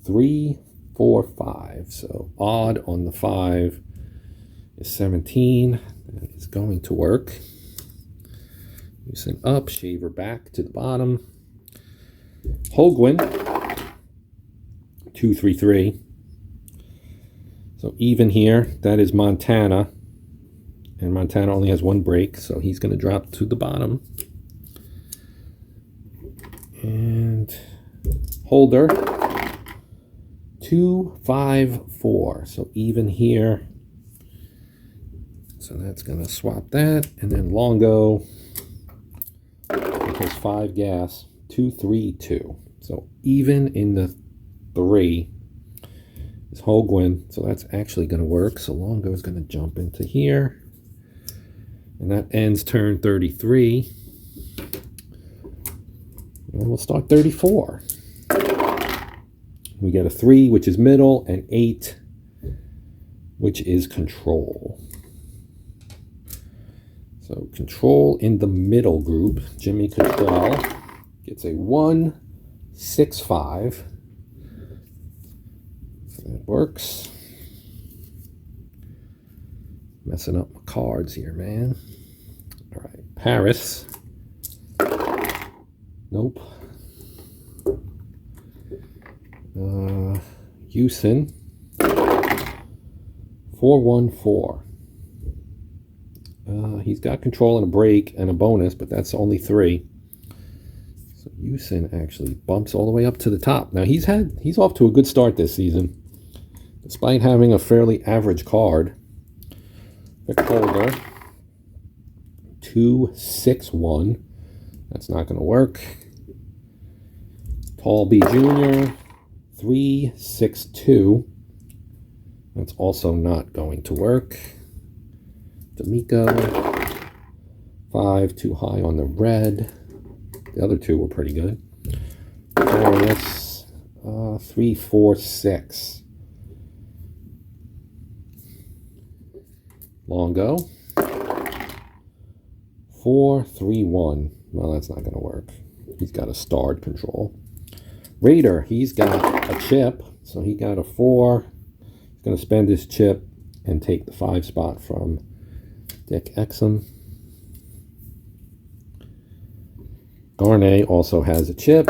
3, 4, 5. So odd on the 5 is 17. That is going to work. Houston up, Shaver back to the bottom. Holguin, 233. So even here, that is Montana. And Montana only has 1 break, so he's going to drop to the bottom. And Holder, 254. So even here. So that's going to swap that. And then Longo, because 5 gas, 232. So even in the 3 is Holguin. So that's actually going to work. So Longo is going to jump into here. And that ends turn 33. And we'll start 34. We get a 3, which is middle, and 8, which is control. So control in the middle group. Jimmy Cottrell gets a 165. So that works. Messing up my cards here, man. All right, Paris. Nope. Houston. 414. He's got control and a break and a bonus, but that's only 3. So Houston actually bumps all the way up to the top. Now he's off to a good start this season, despite having a fairly average card. Vic Holder, 261. That's not going to work. Paul B. Jr., 362. That's also not going to work. D'Amico, 5, too high on the red. The other 2 were pretty good. Darius, 346. Longo, 431. Well, that's not going to work. He's got a starred control. Raider, he's got a chip, so he got a 4. He's going to spend his chip and take the 5 spot from Dick Exum. Garnet also has a chip,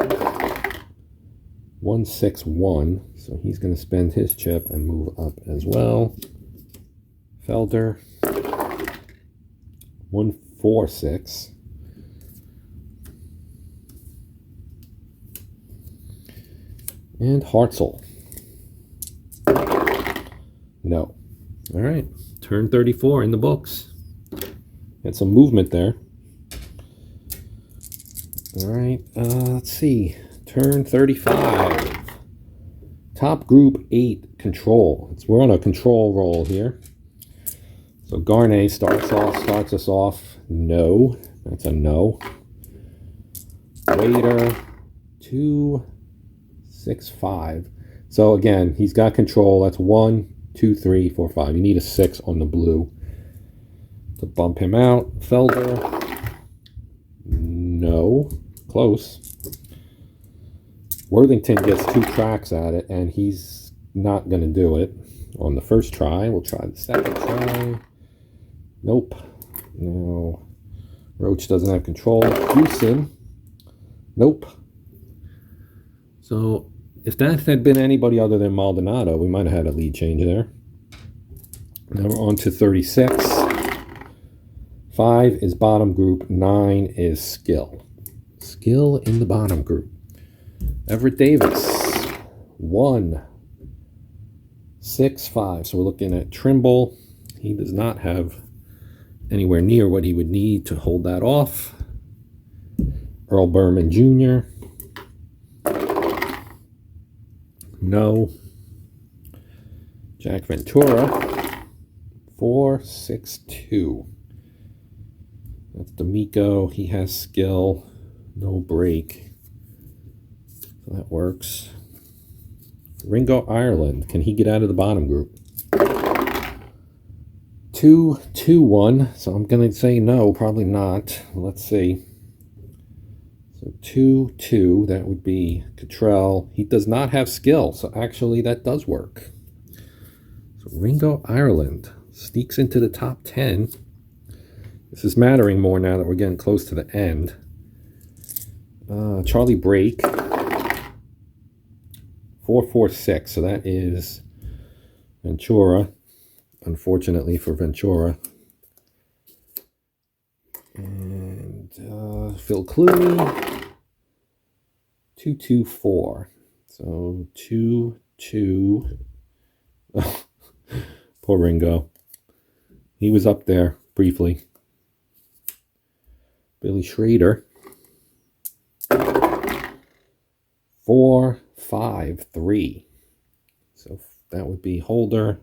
161, so he's going to spend his chip and move up as well. Felder, 146. And Hartzell. No. All right. Turn 34 in the books. Had some movement there. All right. Let's see. Turn 35. Top group 8 control. We're on a control roll here. So Garnet starts us off. No. That's a no. Waiter, 265. So again, he's got control. That's 1, 2, 3, 4, 5. You need a 6 on the blue to bump him out. Felder, no. Close. Worthington gets 2 tracks at it, and he's not going to do it on the first try. We'll try the second try. Nope. No. Roach doesn't have control. Houston. Nope. So if that had been anybody other than Maldonado, we might have had a lead change there. Now we're on to 36. 5 is bottom group. 9 is skill. Skill in the bottom group. Everett Davis. 1, 6, 5. So we're looking at Trimble. He does not have anywhere near what he would need to hold that off. Earl Berman Jr. No. Jack Ventura. 4, 6, 2. That's D'Amico. He has skill. No break. So that works. Ringo Ireland. Can he get out of the bottom group? 2, 2, 1. So I'm going to say no, probably not. Let's see. So 2, 2. That would be Cottrell. He does not have skill. So actually that does work. So Ringo Ireland sneaks into the top 10. This is mattering more now that we're getting close to the end. Charlie Brake. 4, 4, 6. So that is Ventura. Unfortunately for Ventura. And Phil Clooney. 2, 2, 4. So 2, 2. Poor Ringo. He was up there briefly. Billy Schrader. 4, 5, 3. So that would be Holder.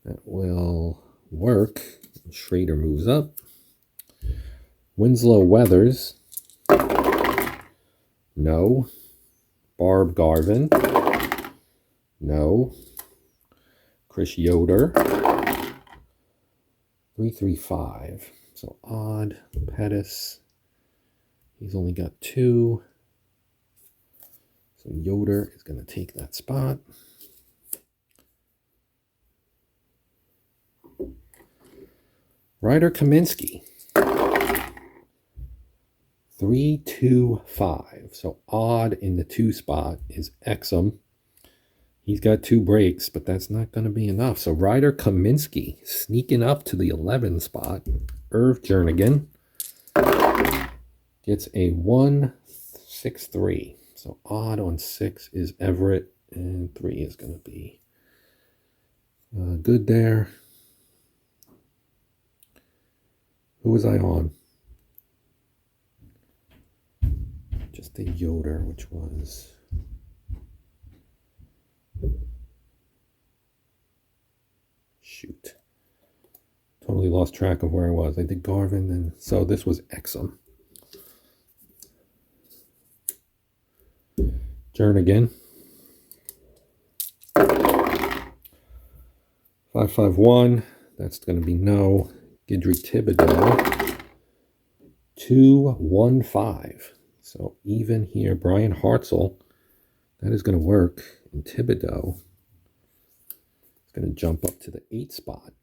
That will work. Schrader moves up. Winslow Weathers. No. Barb Garvin. No. Chris Yoder. 3, 3, 5. So odd. Pettis. He's only got 2. So Yoder is going to take that spot. Ryder Kaminsky. 3, 2, 5. So odd in the 2 spot is Exum. He's got 2 breaks, but that's not going to be enough. So Ryder Kaminsky sneaking up to the 11 spot. Irv Jernigan gets a 1, 6, 3. So odd on 6 is Everett, and 3 is going to be good there. Who was I on? Just a Yoder, which was... Shoot. Totally lost track of where I was. I did Garvin, and so this was Exum. Jernigan. 551. That's going to be no. Guidry Thibodeau. 2, 1, 5. So even here, Brian Hartzell. That is going to work. And Thibodeau is going to jump up to the 8 spot.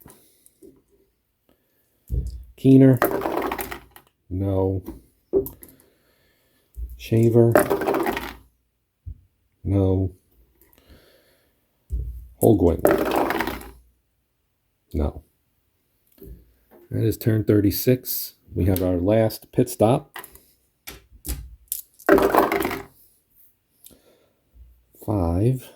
Keener. No. Shaver. No. Holguin. No. That is turn 36. We have our last pit stop. 5.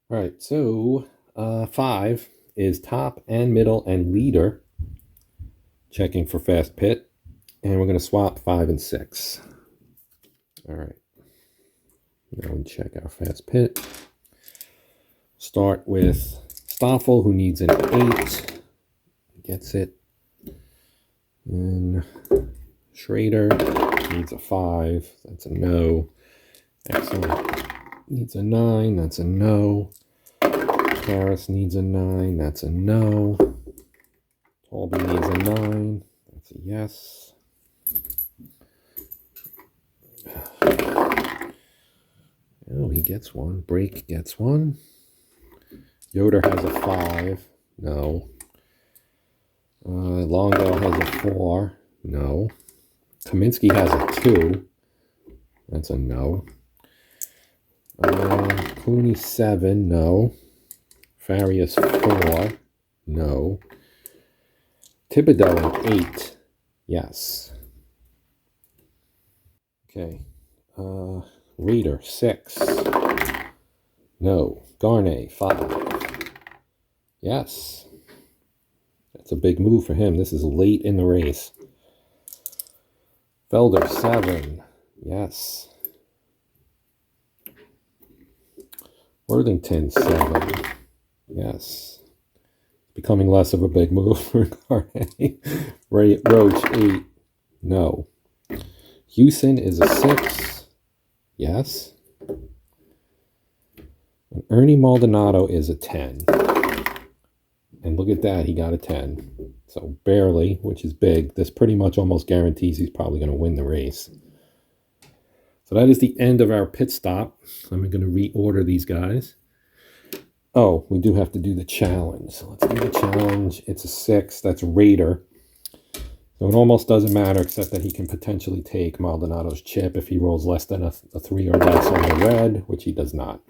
All right, so 5 is top and middle and leader. Checking for fast pit. And we're going to swap 5 and 6. All right. Now we check our fast pit. Start with Stoffel, who needs an 8. Gets it. And Schrader needs a 5. That's a no. Excellent. Needs a 9. That's a no. Harris needs a 9. That's a no. Colby needs a 9. That's a yes. Oh, he gets one. Break gets one. Yoder has a 5. No. Longo has a 4. No. Kaminsky has a 2. That's a no. Clooney 7. No. Farias 4. No. Thibodeau an 8. Yes. Okay. Reader 6. No. Garnet 5. Yes. That's a big move for him. This is late in the race. Felder 7. Yes. Worthington 7. Yes. Becoming less of a big move for Garnet. Roach 8. No. Houston is a 6. Yes. And Ernie Maldonado is a 10. And look at that, he got a 10. So barely, which is big. This pretty much almost guarantees he's probably going to win the race. So that is the end of our pit stop. I'm going to reorder these guys. Oh, we do have to do the challenge. So let's do the challenge. It's a 6. That's Raider. So it almost doesn't matter except that he can potentially take Maldonado's chip if he rolls less than a 3 or less on the red, which he does not.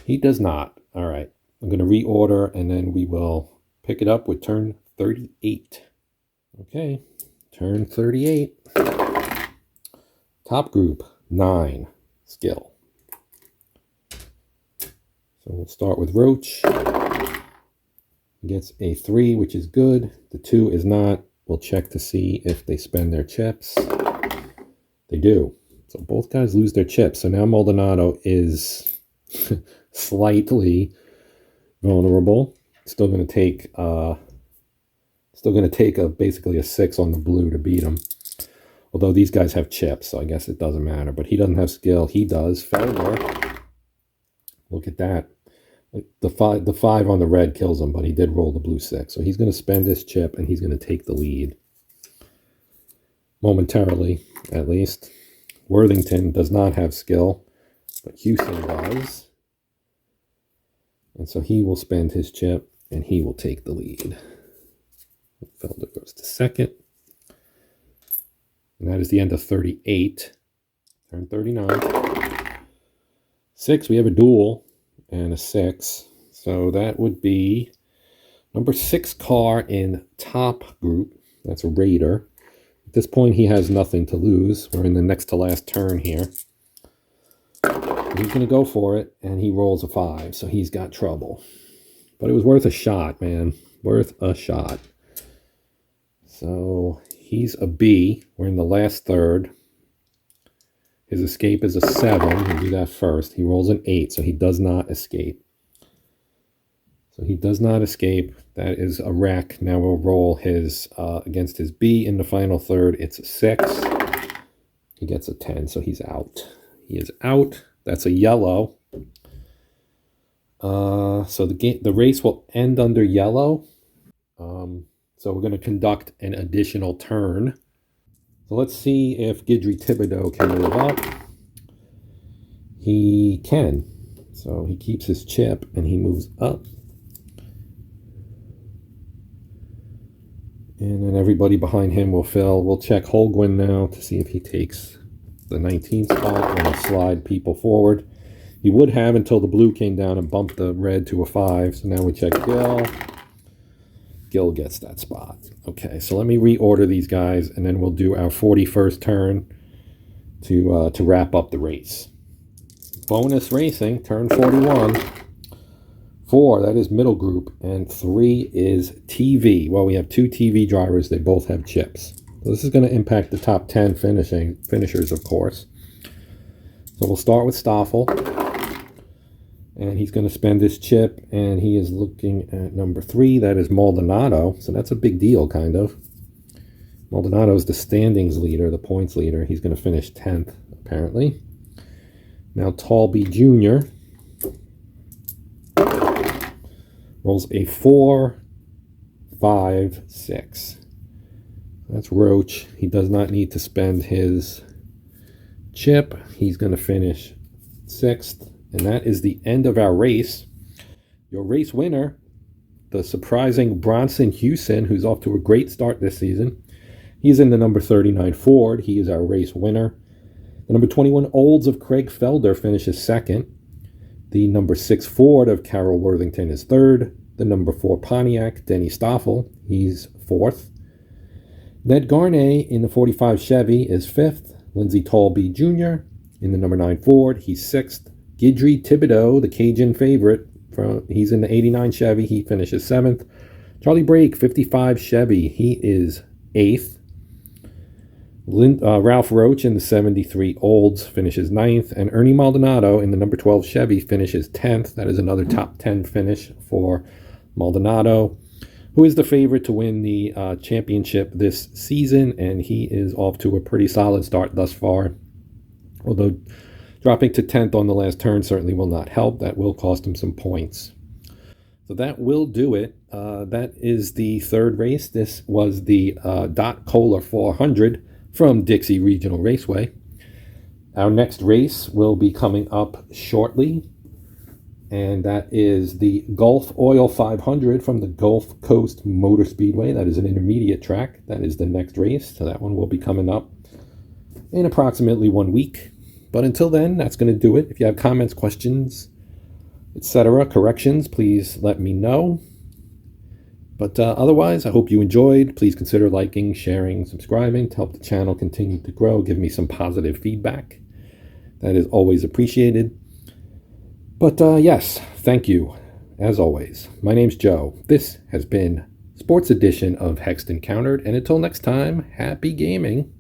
He does not. All right. I'm going to reorder, and then we will pick it up with turn 38. Okay. Turn 38. Top group, 9. Skill. So we'll start with Roach. He gets a 3, which is good. The 2 is not. We'll check to see if they spend their chips. They do. So both guys lose their chips. So now Maldonado is slightly vulnerable. Still going to take basically a 6 on the blue to beat him. Although these guys have chips, so I guess it doesn't matter. But he doesn't have skill. He does. Felder. Look at that. The 5 on the red kills him, but he did roll the blue 6. So he's going to spend his chip, and he's going to take the lead. Momentarily, at least. Worthington does not have skill, but Houston does. And so he will spend his chip, and he will take the lead. Felder goes to second. And that is the end of 38. Turn 39. 6, we have a duel and a 6. So that would be number 6 car in top group. That's a Raider. At this point, he has nothing to lose. We're in the next to last turn here. He's going to go for it, and he rolls a 5, so he's got trouble. But it was worth a shot, man. Worth a shot. So he's a B. We're in the last third. His escape is a 7. We'll do that first. He rolls an 8, so he does not escape. So he does not escape. That is a wreck. Now we'll roll his against his B in the final third. It's a 6. He gets a 10, so he's out. He is out. That's a yellow. So the race will end under yellow. So we're going to conduct an additional turn. So let's see if Guidry Thibodeau can move up. He can. So he keeps his chip and he moves up. And then everybody behind him will fill. We'll check Holguin now to see if he takes the 19th spot and will slide people forward. He would have until the blue came down and bumped the red to a 5. So now we check Gill. Gill gets that spot. Okay, so let me reorder these guys, and then we'll do our 41st turn to wrap up the race. Bonus racing, turn 41. 4, that is middle group, and 3 is TV. Well, we have 2 TV drivers. They both have chips. So this is going to impact the top 10 finishers, of course. So we'll start with Stoffel. And he's going to spend his chip, and he is looking at number 3. That is Maldonado. So that's a big deal, kind of. Maldonado is the standings leader, the points leader. He's going to finish 10th, apparently. Now Talby Jr. rolls a 4, 5, 6. That's Roach. He does not need to spend his chip. He's going to finish 6th. And that is the end of our race. Your race winner, the surprising Bronson Houston, who's off to a great start this season. He's in the number 39 Ford. He is our race winner. The number 21 Olds of Craig Felder finishes 2nd. The number 6 Ford of Carol Worthington is 3rd. The number 4 Pontiac, Denny Stoffel, he's 4th. Ned Garnay in the 45 Chevy is 5th. Lindsey Tallby Jr. in the number 9 Ford, he's 6th. Guidry Thibodeau, the Cajun favorite, he's in the 89 Chevy, he finishes 7th. Charlie Brake, 55 Chevy, he is 8th. Ralph Roach in the 73 Olds finishes 9th, and Ernie Maldonado in the number 12 Chevy finishes 10th. That is another top 10 finish for Maldonado, who is the favorite to win the championship this season, and he is off to a pretty solid start thus far. Although dropping to 10th on the last turn certainly will not help. That will cost him some points. So that will do it. That is the third race. This was the Dot Cola 400 from Dixie Regional Raceway. Our next race will be coming up shortly, and that is the Gulf Oil 500 from the Gulf Coast Motor Speedway. That is an intermediate track. That is the next race, so that one will be coming up in approximately 1 week. But until then, that's going to do it. If you have comments, questions, etc., corrections, please let me know. But otherwise, I hope you enjoyed. Please consider liking, sharing, subscribing to help the channel continue to grow. Give me some positive feedback. That is always appreciated. But yes, thank you, as always. My name's Joe. This has been Sports Edition of Hexton Countered. And until next time, happy gaming.